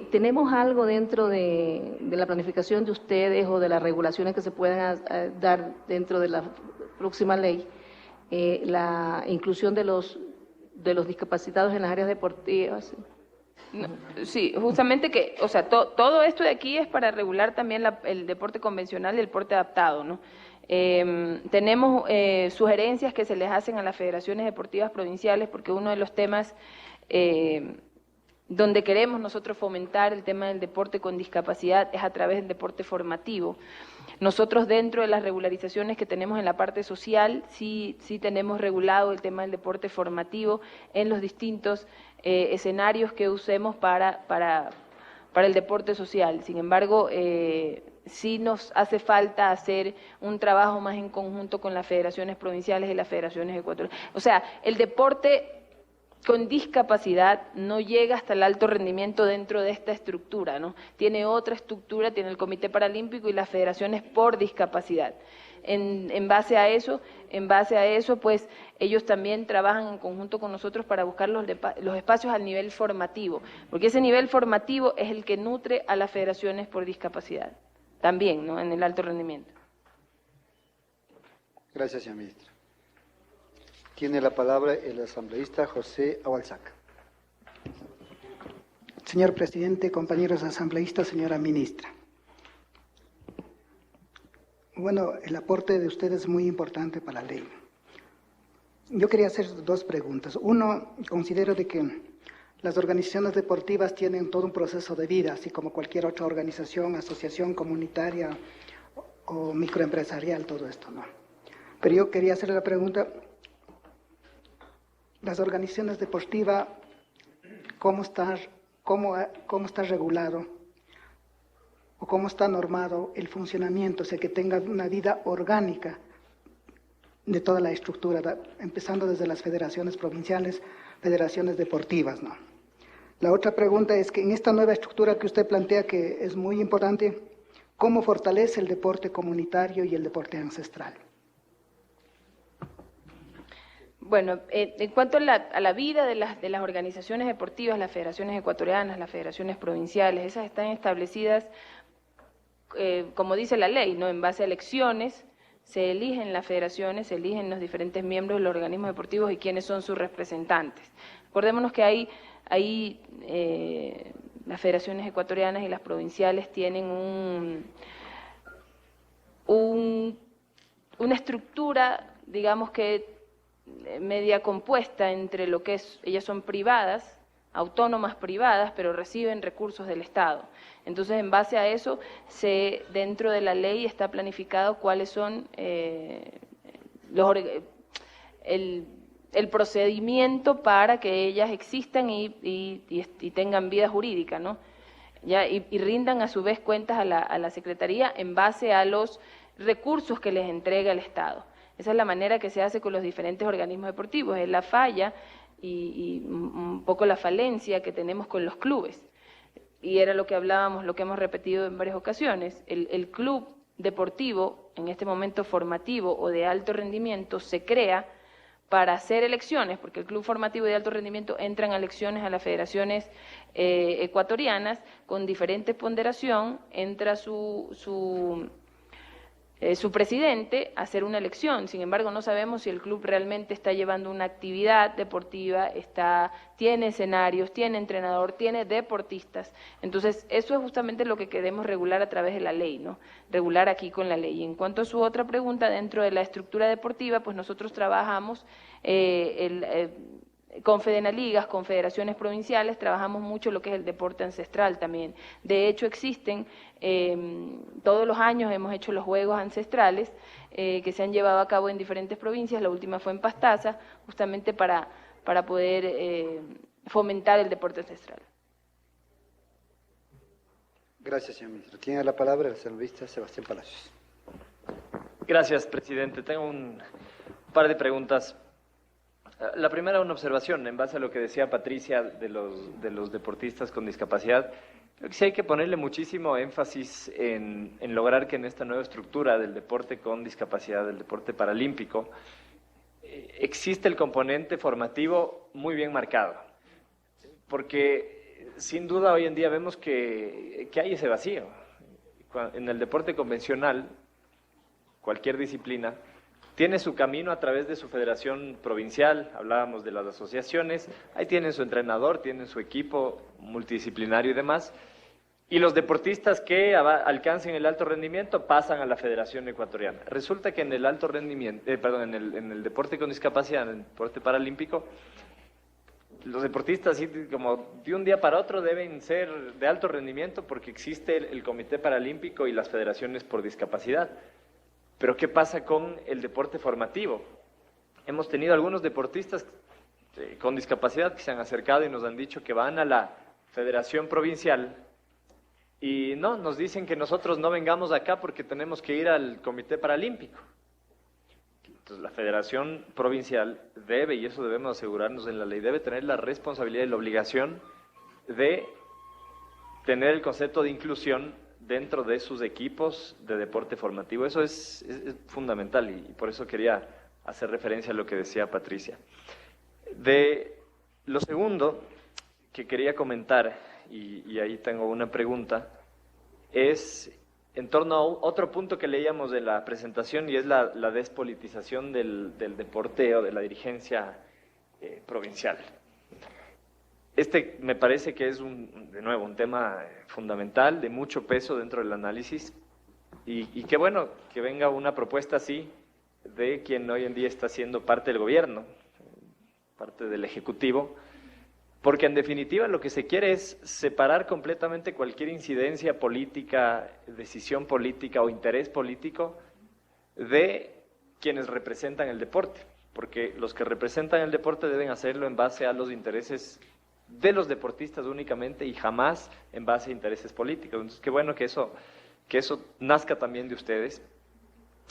¿Tenemos algo dentro de la planificación de ustedes o de las regulaciones que se puedan dar dentro de la próxima ley, la inclusión de los discapacitados en las áreas deportivas? No, sí, justamente que, o sea, todo esto de aquí es para regular también el deporte convencional y el deporte adaptado, ¿no? Tenemos sugerencias que se les hacen a las federaciones deportivas provinciales, porque uno de los temas donde queremos nosotros fomentar el tema del deporte con discapacidad es a través del deporte formativo. Nosotros, dentro de las regularizaciones que tenemos en la parte social, sí tenemos regulado el tema del deporte formativo en los distintos escenarios que usemos para el deporte social. Sin embargo, sí nos hace falta hacer un trabajo más en conjunto con las federaciones provinciales y las federaciones ecuatorianas. O sea, el deporte con discapacidad no llega hasta el alto rendimiento dentro de esta estructura, ¿no? Tiene otra estructura, tiene el Comité Paralímpico y las federaciones por discapacidad. En base a eso, pues ellos también trabajan en conjunto con nosotros para buscar los espacios al nivel formativo, porque ese nivel formativo es el que nutre a las federaciones por discapacidad, también, ¿no?, en el alto rendimiento. Gracias, señora ministra. Tiene la palabra el asambleísta José Abalzac. Señor presidente, compañeros asambleístas, señora ministra. Bueno, el aporte de ustedes es muy importante para la ley. Yo quería hacer dos preguntas. Uno, considero de que las organizaciones deportivas tienen todo un proceso de vida, así como cualquier otra organización, asociación comunitaria o microempresarial, todo esto, ¿no? Pero yo quería hacerle la pregunta, las organizaciones deportivas, ¿cómo está regulado o cómo está normado el funcionamiento? O sea, que tenga una vida orgánica de toda la estructura, empezando desde las federaciones provinciales, federaciones deportivas, ¿no? La otra pregunta es que en esta nueva estructura que usted plantea, que es muy importante, ¿cómo fortalece el deporte comunitario y el deporte ancestral? Bueno, en cuanto a la vida de las organizaciones deportivas, las federaciones ecuatorianas, las federaciones provinciales, esas están establecidas, como dice la ley, ¿no?, en base a elecciones, se eligen las federaciones, se eligen los diferentes miembros de los organismos deportivos y quiénes son sus representantes. Acordémonos que ahí las federaciones ecuatorianas y las provinciales tienen una estructura, digamos que media compuesta entre lo que es, ellas son privadas, autónomas privadas, pero reciben recursos del Estado. Entonces, en base a eso, dentro de la ley está el procedimiento para que ellas existan y tengan vida jurídica, ¿no? Ya, y rindan a su vez cuentas a la Secretaría en base a los recursos que les entrega el Estado. Esa es la manera que se hace con los diferentes organismos deportivos, es la falla y un poco la falencia que tenemos con los clubes. Y era lo que hablábamos, lo que hemos repetido en varias ocasiones, el club deportivo, en este momento formativo o de alto rendimiento, se crea para hacer elecciones, porque el club formativo de alto rendimiento entran a elecciones a las federaciones ecuatorianas con diferente ponderación, entra su presidente a hacer una elección. Sin embargo, no sabemos si el club realmente está llevando una actividad deportiva, tiene escenarios, tiene entrenador, tiene deportistas. Entonces, eso es justamente lo que queremos regular a través de la ley, ¿no? Regular aquí con la ley. Y en cuanto a su otra pregunta, dentro de la estructura deportiva, pues nosotros trabajamos con Fedenaligas, con federaciones provinciales, trabajamos mucho lo que es el deporte ancestral también. De hecho, existen, todos los años hemos hecho los juegos ancestrales que se han llevado a cabo en diferentes provincias, la última fue en Pastaza, justamente para poder fomentar el deporte ancestral. Gracias, señor ministro. Tiene la palabra el senador Sebastián Palacios. Gracias, presidente. Tengo un par de preguntas. La primera, una observación, en base a lo que decía Patricia de los deportistas con discapacidad. Creo que sí hay que ponerle muchísimo énfasis en lograr que en esta nueva estructura del deporte con discapacidad, del deporte paralímpico, existe el componente formativo muy bien marcado. Porque sin duda hoy en día vemos que hay ese vacío. En el deporte convencional, cualquier disciplina, tiene su camino a través de su federación provincial, hablábamos de las asociaciones, ahí tienen su entrenador, tienen su equipo multidisciplinario y demás, y los deportistas que alcancen el alto rendimiento pasan a la Federación Ecuatoriana. Resulta que en el alto rendimiento, en el deporte con discapacidad, en el deporte paralímpico, los deportistas como de un día para otro deben ser de alto rendimiento porque existe el Comité Paralímpico y las federaciones por discapacidad. Pero ¿qué pasa con el deporte formativo? Hemos tenido algunos deportistas con discapacidad que se han acercado y nos han dicho que van a la Federación Provincial y no, nos dicen que nosotros no vengamos acá porque tenemos que ir al Comité Paralímpico. Entonces la Federación Provincial debe, y eso debemos asegurarnos en la ley, debe tener la responsabilidad y la obligación de tener el concepto de inclusión dentro de sus equipos de deporte formativo. Eso es fundamental y por eso quería hacer referencia a lo que decía Patricia. De lo segundo que quería comentar, y ahí tengo una pregunta, es en torno a otro punto que leíamos de la presentación y es la despolitización del deporte o de la dirigencia provincial. Este me parece que es, de nuevo, un tema fundamental, de mucho peso dentro del análisis, y qué bueno que venga una propuesta así de quien hoy en día está siendo parte del gobierno, parte del Ejecutivo, porque en definitiva lo que se quiere es separar completamente cualquier incidencia política, decisión política o interés político de quienes representan el deporte, porque los que representan el deporte deben hacerlo en base a los intereses de los deportistas únicamente y jamás en base a intereses políticos. Entonces, qué bueno que eso nazca también de ustedes.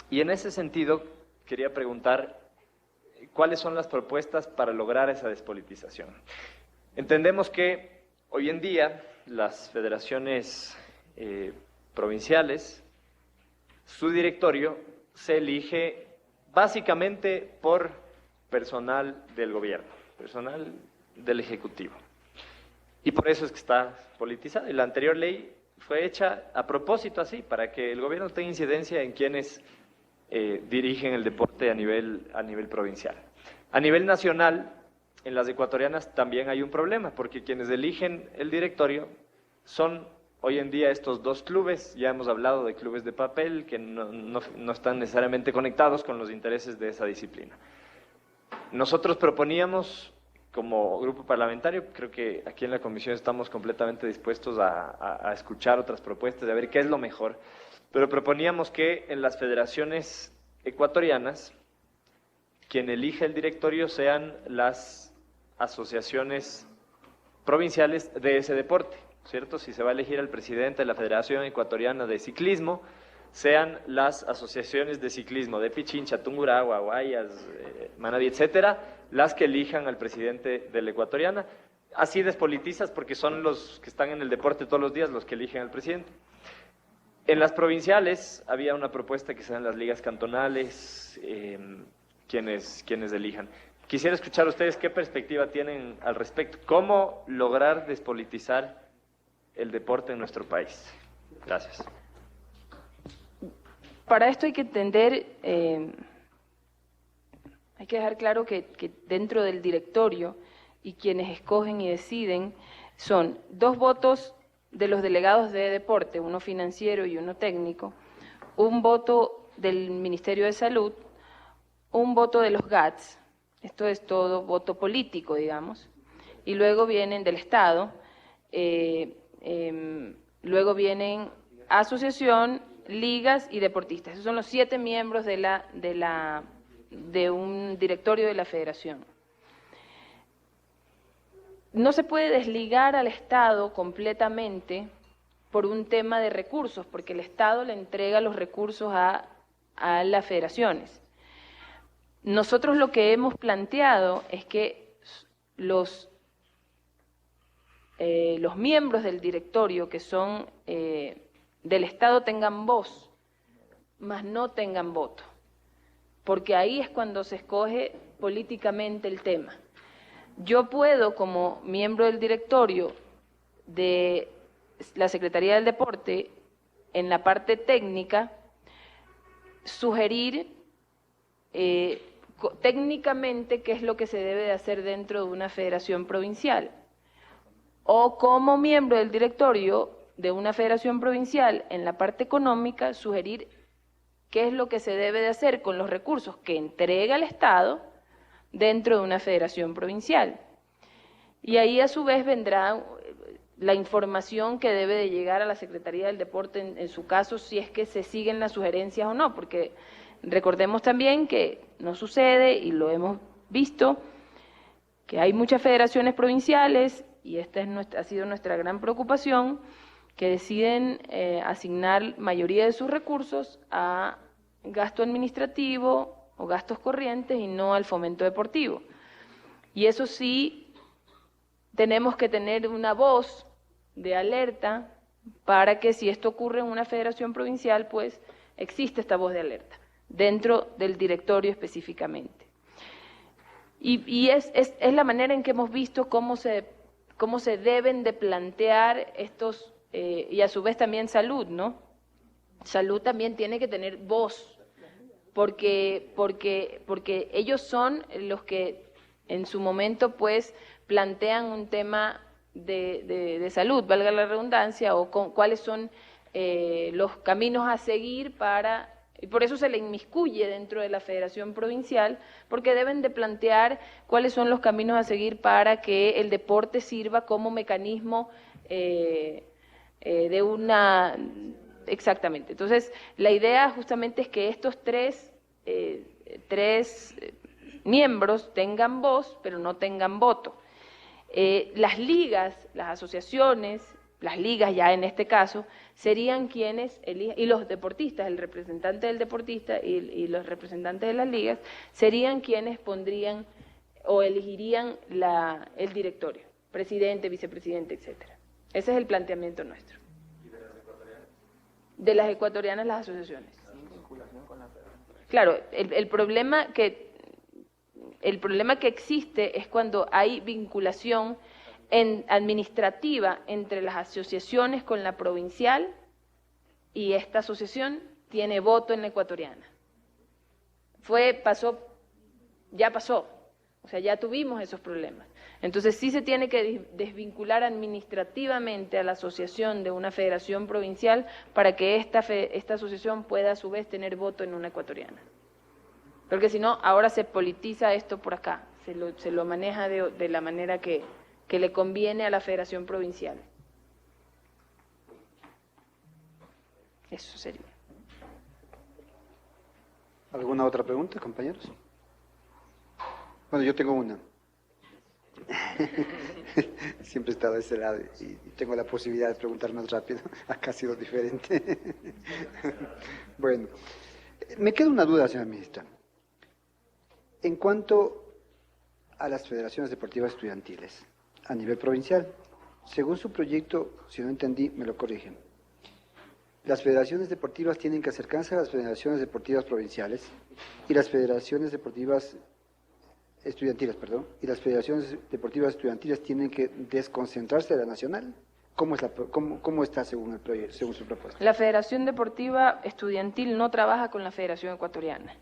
Y en ese sentido, quería preguntar, ¿cuáles son las propuestas para lograr esa despolitización? Entendemos que hoy en día las federaciones provinciales, su directorio se elige básicamente por personal del gobierno, personal del Ejecutivo. Y por eso es que está politizada. Y la anterior ley fue hecha a propósito así, para que el gobierno tenga incidencia en quienes dirigen el deporte a nivel provincial. A nivel nacional, en las ecuatorianas también hay un problema, porque quienes eligen el directorio son hoy en día estos dos clubes. Ya hemos hablado de clubes de papel que no están necesariamente conectados con los intereses de esa disciplina. Nosotros proponíamos, como grupo parlamentario, creo que aquí en la comisión estamos completamente dispuestos a escuchar otras propuestas, a ver qué es lo mejor, pero proponíamos que en las federaciones ecuatorianas quien elija el directorio sean las asociaciones provinciales de ese deporte, ¿cierto? Si se va a elegir al presidente de la Federación Ecuatoriana de Ciclismo, sean las asociaciones de ciclismo de Pichincha, Tungurahua, Guayas, Manabí, etcétera, las que elijan al presidente de la Ecuatoriana. Así despolitizas porque son los que están en el deporte todos los días los que eligen al presidente. En las provinciales había una propuesta que sean las ligas cantonales quienes elijan. Quisiera escuchar a ustedes qué perspectiva tienen al respecto. ¿Cómo lograr despolitizar el deporte en nuestro país? Gracias. Para esto hay que entender, hay que dejar claro que dentro del directorio y quienes escogen y deciden son 2 votos de los delegados de deporte, uno financiero y uno técnico, un voto del Ministerio de Salud, un voto de los GATS, esto es todo voto político, digamos, y luego vienen del Estado, luego vienen asociación, ligas y deportistas. Esos son los 7 miembros de un directorio de la federación. No se puede desligar al Estado completamente por un tema de recursos, porque el Estado le entrega los recursos a las federaciones. Nosotros lo que hemos planteado es que los miembros del directorio que son del Estado tengan voz, mas no tengan voto, porque ahí es cuando se escoge políticamente el tema. Yo puedo, como miembro del directorio de la Secretaría del Deporte, en la parte técnica, sugerir técnicamente qué es lo que se debe de hacer dentro de una federación provincial. O como miembro del directorio de una federación provincial, en la parte económica, sugerir qué es lo que se debe de hacer con los recursos que entrega el Estado dentro de una federación provincial. Y ahí a su vez vendrá la información que debe de llegar a la Secretaría del Deporte en su caso, si es que se siguen las sugerencias o no, porque recordemos también que no sucede, y lo hemos visto, que hay muchas federaciones provinciales, y esta ha sido nuestra gran preocupación, que deciden asignar mayoría de sus recursos a gasto administrativo o gastos corrientes y no al fomento deportivo. Y eso sí, tenemos que tener una voz de alerta para que si esto ocurre en una federación provincial, pues existe esta voz de alerta, dentro del directorio específicamente. Y es la manera en que hemos visto cómo se deben de plantear estos, y a su vez también salud, ¿no? Salud también tiene que tener voz, porque ellos son los que en su momento pues plantean un tema de salud, valga la redundancia, o cuáles son los caminos a seguir para, y por eso se le inmiscuye dentro de la federación provincial, porque deben de plantear cuáles son los caminos a seguir para que el deporte sirva como mecanismo de una... Exactamente. Entonces, la idea justamente es que estos tres miembros tengan voz, pero no tengan voto. Las ligas, las asociaciones, las ligas ya en este caso, serían quienes elijan, y los deportistas, el representante del deportista y los representantes de las ligas, serían quienes pondrían o elegirían el directorio, presidente, vicepresidente, etcétera. Ese es el planteamiento nuestro. De las ecuatorianas, las asociaciones. Claro, el problema que existe es cuando hay vinculación administrativa entre las asociaciones con la provincial y esta asociación tiene voto en la ecuatoriana. Ya pasó, o sea, ya tuvimos esos problemas. Entonces sí se tiene que desvincular administrativamente a la asociación de una federación provincial para que esta asociación pueda a su vez tener voto en una ecuatoriana. Porque si no, ahora se politiza esto por acá, se lo maneja de la manera que le conviene a la federación provincial. Eso sería. ¿Alguna otra pregunta, compañeros? Bueno, yo tengo una. Siempre he estado de ese lado y tengo la posibilidad de preguntar más rápido. Acá ha sido diferente. Bueno, me queda una duda, señora ministra. En cuanto a las federaciones deportivas estudiantiles a nivel provincial, según su proyecto, si no entendí, me lo corrigen. Las federaciones deportivas tienen que acercarse a las federaciones deportivas provinciales y las federaciones deportivas estudiantiles, y las federaciones deportivas estudiantiles tienen que desconcentrarse de la nacional. ¿Cómo está según el proyecto, según su propuesta? La Federación Deportiva Estudiantil no trabaja con la Federación Ecuatoriana,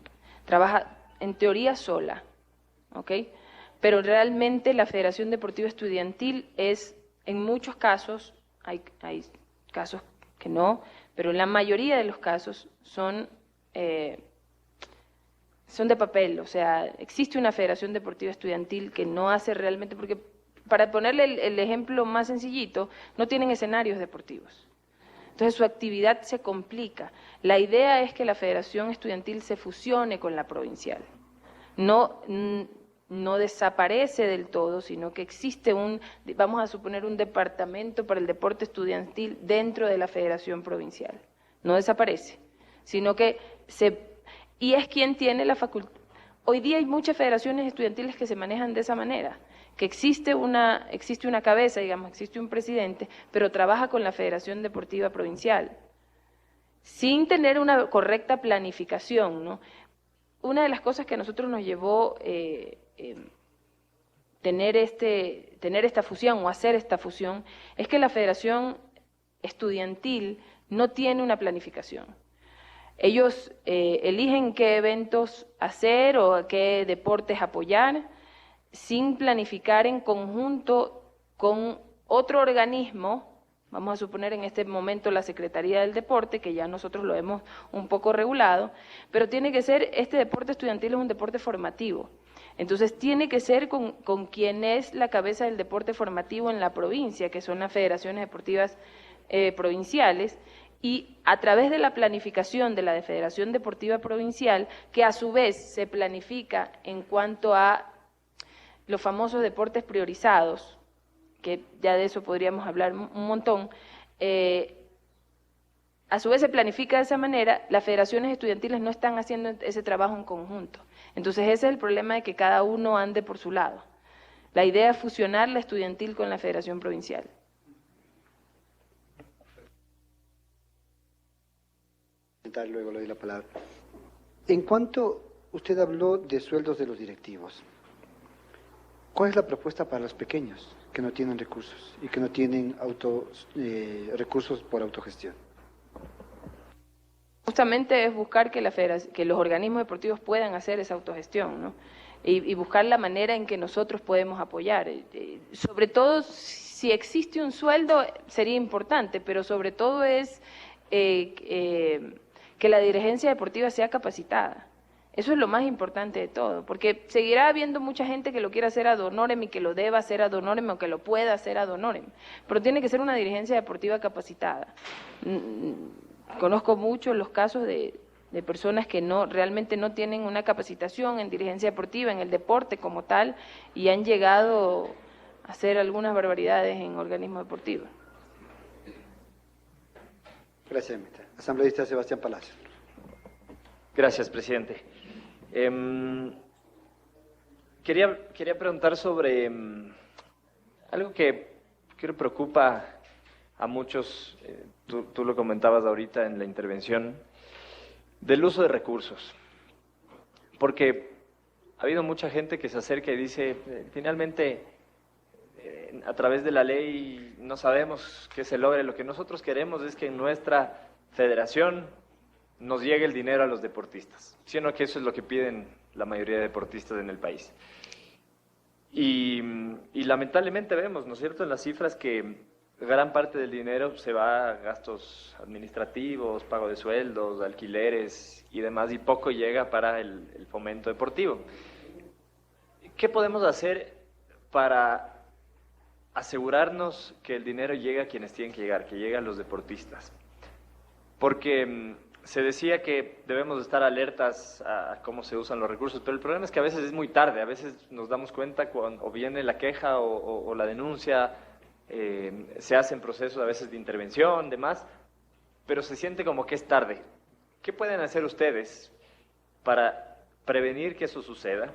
trabaja en teoría sola, ¿ok? Pero realmente la Federación Deportiva Estudiantil es, en muchos casos, hay casos que no, pero en la mayoría de los casos son de papel, o sea, existe una Federación Deportiva Estudiantil que no hace realmente, porque para ponerle el ejemplo más sencillito, no tienen escenarios deportivos. Entonces su actividad se complica. La idea es que la Federación Estudiantil se fusione con la provincial. No desaparece del todo, sino que existe vamos a suponer, un departamento para el deporte estudiantil dentro de la Federación Provincial. No desaparece, sino que y es quien tiene la facultad. Hoy día hay muchas federaciones estudiantiles que se manejan de esa manera, que existe una cabeza, digamos, existe un presidente, pero trabaja con la Federación Deportiva Provincial, sin tener una correcta planificación, ¿no? Una de las cosas que a nosotros nos llevó tener esta fusión o hacer esta fusión es que la Federación Estudiantil no tiene una planificación. Ellos eligen qué eventos hacer o a qué deportes apoyar sin planificar en conjunto con otro organismo, vamos a suponer en este momento la Secretaría del Deporte, que ya nosotros lo hemos un poco regulado, pero tiene que ser, este deporte estudiantil es un deporte formativo, entonces tiene que ser con quien es la cabeza del deporte formativo en la provincia, que son las federaciones deportivas provinciales, y a través de la planificación de la Federación Deportiva Provincial, que a su vez se planifica en cuanto a los famosos deportes priorizados, que ya de eso podríamos hablar un montón, a su vez se planifica de esa manera, las federaciones estudiantiles no están haciendo ese trabajo en conjunto. Entonces ese es el problema de que cada uno ande por su lado. La idea es fusionar la estudiantil con la Federación Provincial. Luego le doy la palabra. En cuanto usted habló de sueldos de los directivos, ¿cuál es la propuesta para los pequeños que no tienen recursos y que no tienen recursos por autogestión? Justamente es buscar que los organismos deportivos puedan hacer esa autogestión, ¿no? Y buscar la manera en que nosotros podemos apoyar. Sobre todo, si existe un sueldo, sería importante, pero sobre todo es que la dirigencia deportiva sea capacitada. Eso es lo más importante de todo, porque seguirá habiendo mucha gente que lo quiera hacer ad honorem y que lo deba hacer ad honorem o que lo pueda hacer ad honorem, pero tiene que ser una dirigencia deportiva capacitada. Conozco muchos los casos de personas que realmente no tienen una capacitación en dirigencia deportiva, en el deporte como tal, y han llegado a hacer algunas barbaridades en organismos deportivos. Gracias, ministra. Asambleísta Sebastián Palacio. Gracias, presidente. Quería preguntar sobre algo que creo preocupa a muchos, tú lo comentabas ahorita en la intervención, del uso de recursos. Porque ha habido mucha gente que se acerca y dice, finalmente, a través de la ley no sabemos qué se logre. Lo que nosotros queremos es que en nuestra federación nos llegue el dinero a los deportistas, sino que eso es lo que piden la mayoría de deportistas en el país. Y lamentablemente vemos, ¿no es cierto?, en las cifras que gran parte del dinero se va a gastos administrativos, pago de sueldos, alquileres y demás, y poco llega para el fomento deportivo. ¿Qué podemos hacer para asegurarnos que el dinero llegue a quienes tienen que llegar, que llegue a los deportistas? Porque Se decía que debemos estar alertas a cómo se usan los recursos, pero el problema es que a veces es muy tarde, a veces nos damos cuenta cuando o viene la queja o la denuncia, se hacen procesos a veces de intervención, demás, pero se siente como que es tarde. ¿Qué pueden hacer ustedes para prevenir que eso suceda?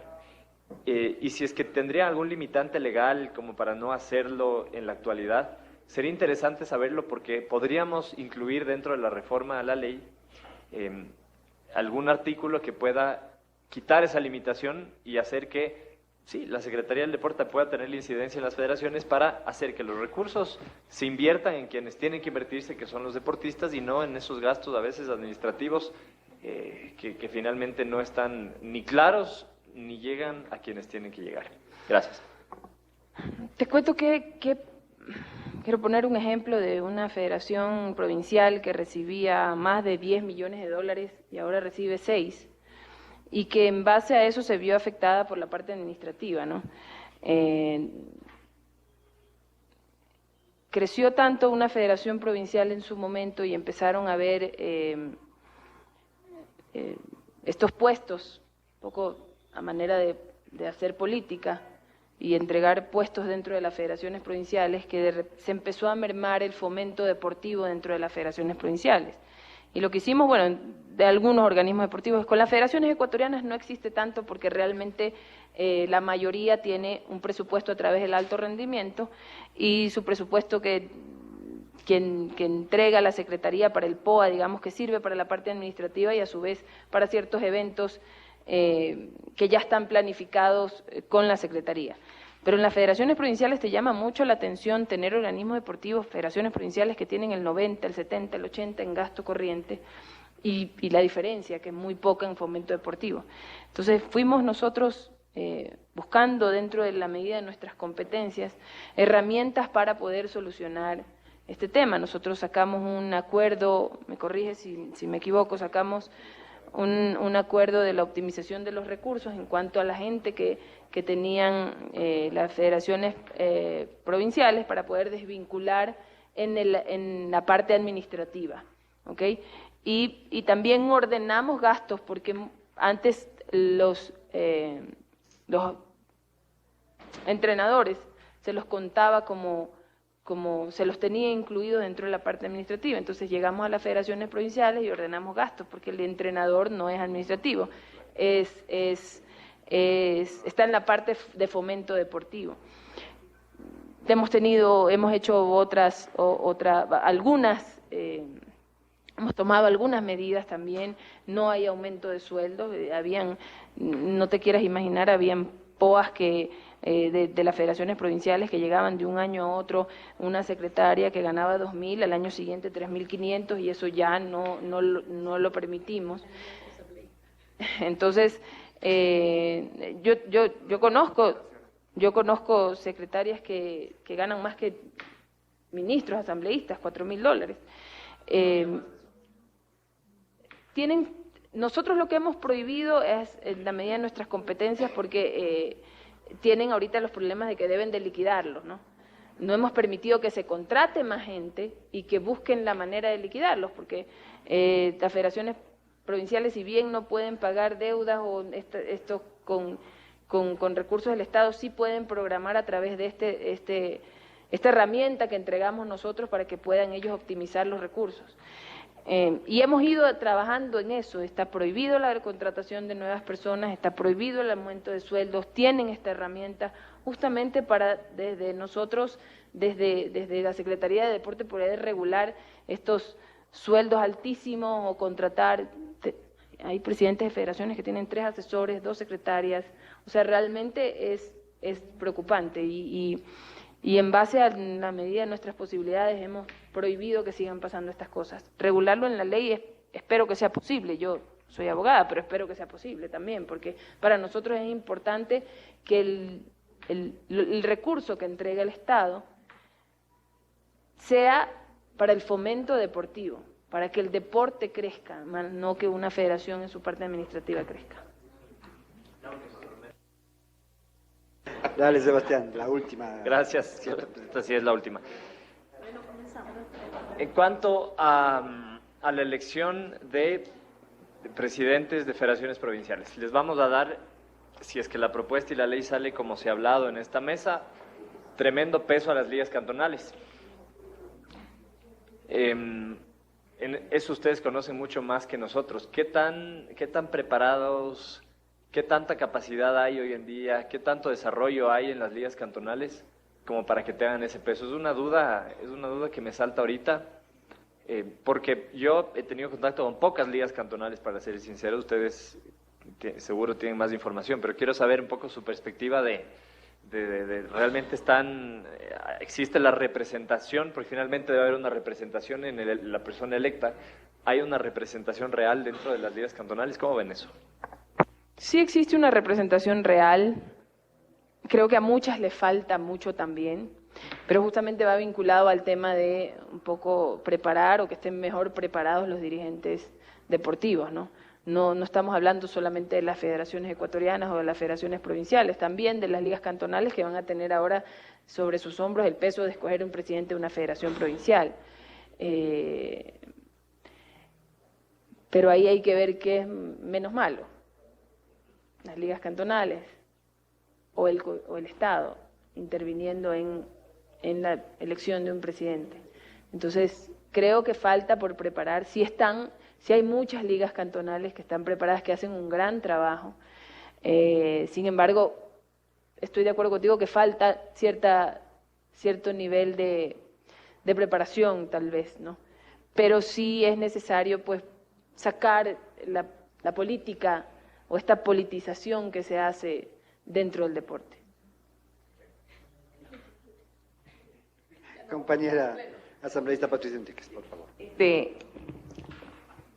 Y si es que tendría algún limitante legal como para no hacerlo en la actualidad, sería interesante saberlo porque podríamos incluir dentro de la reforma a la ley algún artículo que pueda quitar esa limitación y hacer que, sí, la Secretaría del Deporte pueda tener la incidencia en las federaciones para hacer que los recursos se inviertan en quienes tienen que invertirse, que son los deportistas, y no en esos gastos a veces administrativos que finalmente no están ni claros ni llegan a quienes tienen que llegar. Gracias. Te cuento que quiero poner un ejemplo de una federación provincial que recibía más de 10 millones de dólares y ahora recibe 6, y que en base a eso se vio afectada por la parte administrativa, ¿no? Creció tanto una federación provincial en su momento y empezaron a ver estos puestos, un poco a manera de hacer política, y entregar puestos dentro de las federaciones provinciales, que se empezó a mermar el fomento deportivo dentro de las federaciones provinciales. Y lo que hicimos, bueno, de algunos organismos deportivos, con las federaciones ecuatorianas no existe tanto porque realmente la mayoría tiene un presupuesto a través del alto rendimiento, y su presupuesto que entrega la Secretaría para el POA, digamos, que sirve para la parte administrativa y a su vez para ciertos eventos que ya están planificados con la Secretaría. Pero en las federaciones provinciales te llama mucho la atención tener organismos deportivos, federaciones provinciales que tienen el 90, el 70, el 80 en gasto corriente, y la diferencia, que es muy poca en fomento deportivo. Entonces fuimos nosotros buscando dentro de la medida de nuestras competencias herramientas para poder solucionar este tema. Nosotros sacamos un acuerdo, me corrige si me equivoco, sacamos un acuerdo de la optimización de los recursos en cuanto a la gente que tenían las federaciones provinciales para poder desvincular en la parte administrativa, ¿ok? Y también ordenamos gastos, porque antes los entrenadores se los contaba como se los tenía incluidos dentro de la parte administrativa. Entonces llegamos a las federaciones provinciales y ordenamos gastos, porque el entrenador no es administrativo, está en la parte de fomento deportivo. Hemos hecho hemos tomado algunas medidas también. No hay aumento de sueldos, no te quieras imaginar, habían POAs de las federaciones provinciales que llegaban de un año a otro, una secretaria que ganaba 2.000, al año siguiente 3.500, y eso ya no lo permitimos. Entonces, yo conozco secretarias que ganan más que ministros, asambleístas, $4.000. Nosotros lo que hemos prohibido es, en la medida de nuestras competencias, porque tienen ahorita los problemas de que deben de liquidarlos, ¿no? No hemos permitido que se contrate más gente y que busquen la manera de liquidarlos, porque las federaciones provinciales, si bien no pueden pagar deudas o esto con recursos del Estado, sí pueden programar a través de esta herramienta que entregamos nosotros para que puedan ellos optimizar los recursos. Y hemos ido trabajando en eso. Está prohibido la contratación de nuevas personas, está prohibido el aumento de sueldos, tienen esta herramienta justamente para desde nosotros, desde la Secretaría de Deporte, poder regular estos sueldos altísimos o contratar. Hay presidentes de federaciones que tienen 3 asesores, 2 secretarias, o sea, realmente es preocupante, y en base a la medida de nuestras posibilidades hemos prohibido que sigan pasando estas cosas. Regularlo en la ley espero que sea posible. Yo soy abogada, pero espero que sea posible también, porque para nosotros es importante que el recurso que entrega el Estado sea para el fomento deportivo, para que el deporte crezca, no que una federación en su parte administrativa crezca. Dale, Sebastián, la última. Gracias, esta sí es la última. En cuanto a a la elección de presidentes de federaciones provinciales. Les vamos a dar, si es que la propuesta y la ley sale como se ha hablado en esta mesa, tremendo peso a las ligas cantonales. En eso ustedes conocen mucho más que nosotros. ¿Qué tan preparados, qué tanta capacidad hay hoy en día, qué tanto desarrollo hay en las ligas cantonales como para que tengan ese peso? Es una duda que me salta ahorita, porque yo he tenido contacto con pocas ligas cantonales, para ser sincero. Ustedes seguro tienen más información, pero quiero saber un poco su perspectiva de realmente existe la representación, porque finalmente debe haber una representación en la persona electa. ¿Hay una representación real dentro de las ligas cantonales? ¿Cómo ven eso? Sí existe una representación real. Creo que a muchas le falta mucho también, pero justamente va vinculado al tema de un poco preparar o que estén mejor preparados los dirigentes deportivos, ¿no? No estamos hablando solamente de las federaciones ecuatorianas o de las federaciones provinciales, también de las ligas cantonales que van a tener ahora sobre sus hombros el peso de escoger un presidente de una federación provincial. Pero ahí hay que ver qué es menos malo, las ligas cantonales o el Estado interviniendo en la elección de un presidente. Entonces, creo que falta por preparar. Sí hay muchas ligas cantonales que están preparadas, que hacen un gran trabajo. Sin embargo, estoy de acuerdo contigo que falta cierto nivel de preparación, tal vez, ¿no? Pero sí es necesario, pues, sacar la política o esta politización que se hace dentro del deporte. Compañera asambleísta Patricia Enríquez, por favor.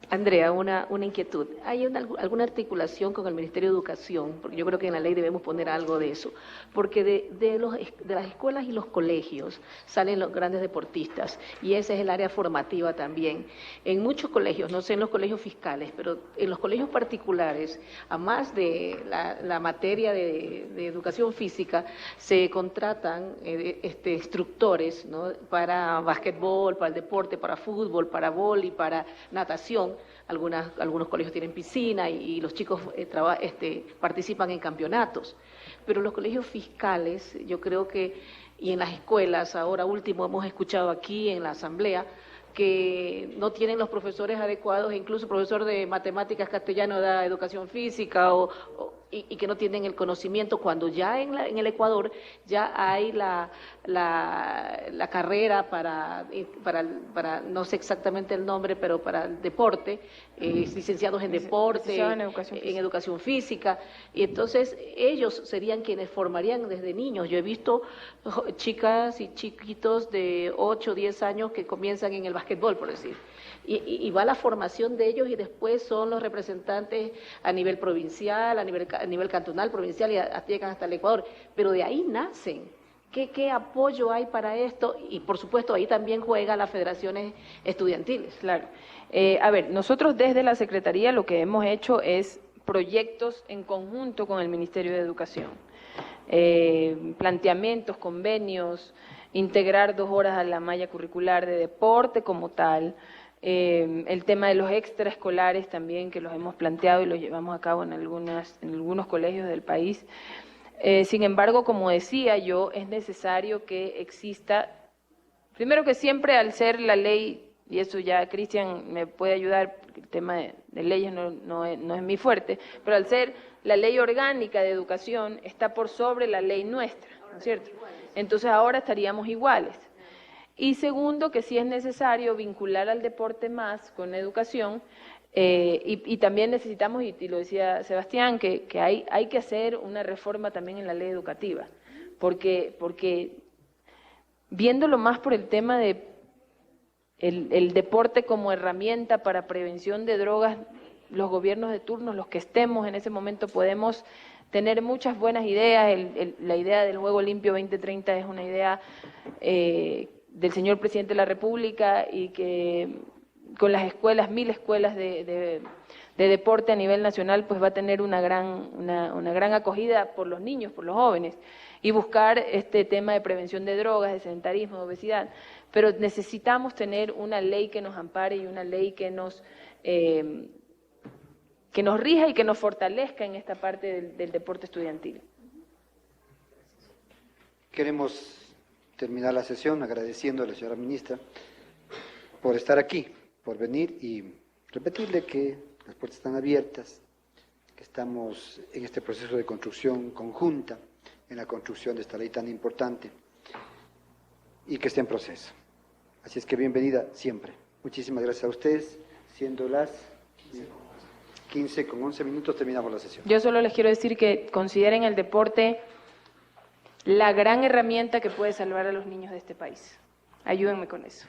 Andrea, una inquietud. ¿Hay alguna articulación con el Ministerio de Educación? Porque yo creo que en la ley debemos poner algo de eso. Porque de las escuelas y los colegios salen los grandes deportistas, y ese es el área formativa también. En muchos colegios, no sé en los colegios fiscales, pero en los colegios particulares, a más de la materia de educación física, se contratan instructores, ¿no?, para básquetbol, para el deporte, para fútbol, para vóley, para natación. Algunos colegios tienen piscina y los chicos participan en campeonatos. Pero los colegios fiscales, yo creo que, y en las escuelas, ahora último hemos escuchado aquí en la asamblea, que no tienen los profesores adecuados, incluso el profesor de matemáticas castellano da educación física, y que no tienen el conocimiento, cuando ya en el Ecuador ya hay la carrera para, no sé exactamente el nombre, pero para el deporte, licenciados en deporte, en educación física, y entonces ellos serían quienes formarían desde niños. Yo he visto chicas y chiquitos de 8 o 10 años que comienzan en el básquetbol, por decir. Y va la formación de ellos, y después son los representantes a nivel provincial, a nivel cantonal, provincial, y llegan hasta el Ecuador. Pero de ahí nacen. ¿Qué apoyo hay para esto? Y por supuesto ahí también juegan las federaciones estudiantiles. Claro. A ver, nosotros desde la Secretaría lo que hemos hecho es proyectos en conjunto con el Ministerio de Educación. Planteamientos, convenios, integrar 2 horas a la malla curricular de deporte como tal. El tema de los extraescolares también, que los hemos planteado y los llevamos a cabo en algunos colegios del país. Sin embargo, como decía yo, es necesario que exista, primero que siempre, al ser la ley, y eso ya Cristian me puede ayudar, porque el tema de leyes no es mi fuerte, pero al ser la ley orgánica de educación está por sobre la ley nuestra, ¿no es cierto? Entonces ahora estaríamos iguales. Y segundo, que sí es necesario vincular al deporte más con la educación, y también necesitamos, y lo decía Sebastián, que hay que hacer una reforma también en la ley educativa, porque viéndolo más por el tema de el deporte como herramienta para prevención de drogas, los gobiernos de turno, los que estemos en ese momento, podemos tener muchas buenas ideas. La idea del Juego Limpio 2030 es una idea del señor Presidente de la República, y que con las escuelas, 1000 escuelas de de deporte a nivel nacional, pues va a tener una gran acogida por los niños, por los jóvenes, y buscar este tema de prevención de drogas, de sedentarismo, de obesidad. Pero necesitamos tener una ley que nos ampare y una ley que nos rija y que nos fortalezca en esta parte del deporte estudiantil. Queremos terminar la sesión agradeciendo a la señora ministra por estar aquí, por venir y repetirle que las puertas están abiertas, que estamos en este proceso de construcción conjunta, en la construcción de esta ley tan importante y que está en proceso. Así es que bienvenida siempre. Muchísimas gracias a ustedes. Siendo las 15:11 terminamos la sesión. Yo solo les quiero decir que consideren el deporte la gran herramienta que puede salvar a los niños de este país. Ayúdenme con eso.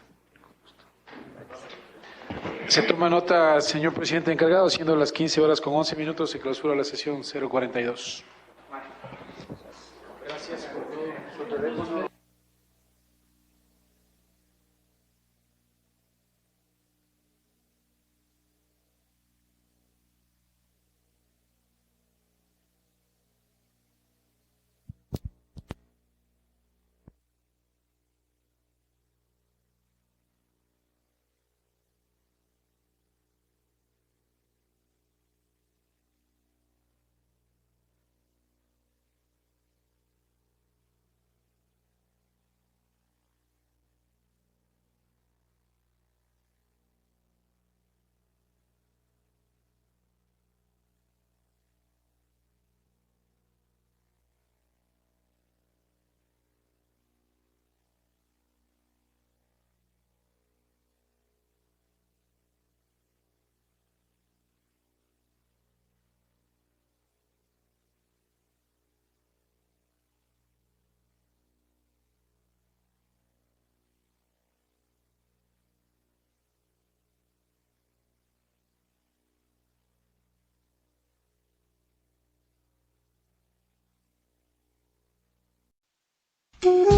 Se toma nota, señor presidente encargado, siendo las 15:11, se clausura la sesión 042. Gracias por todo. Mm-hmm.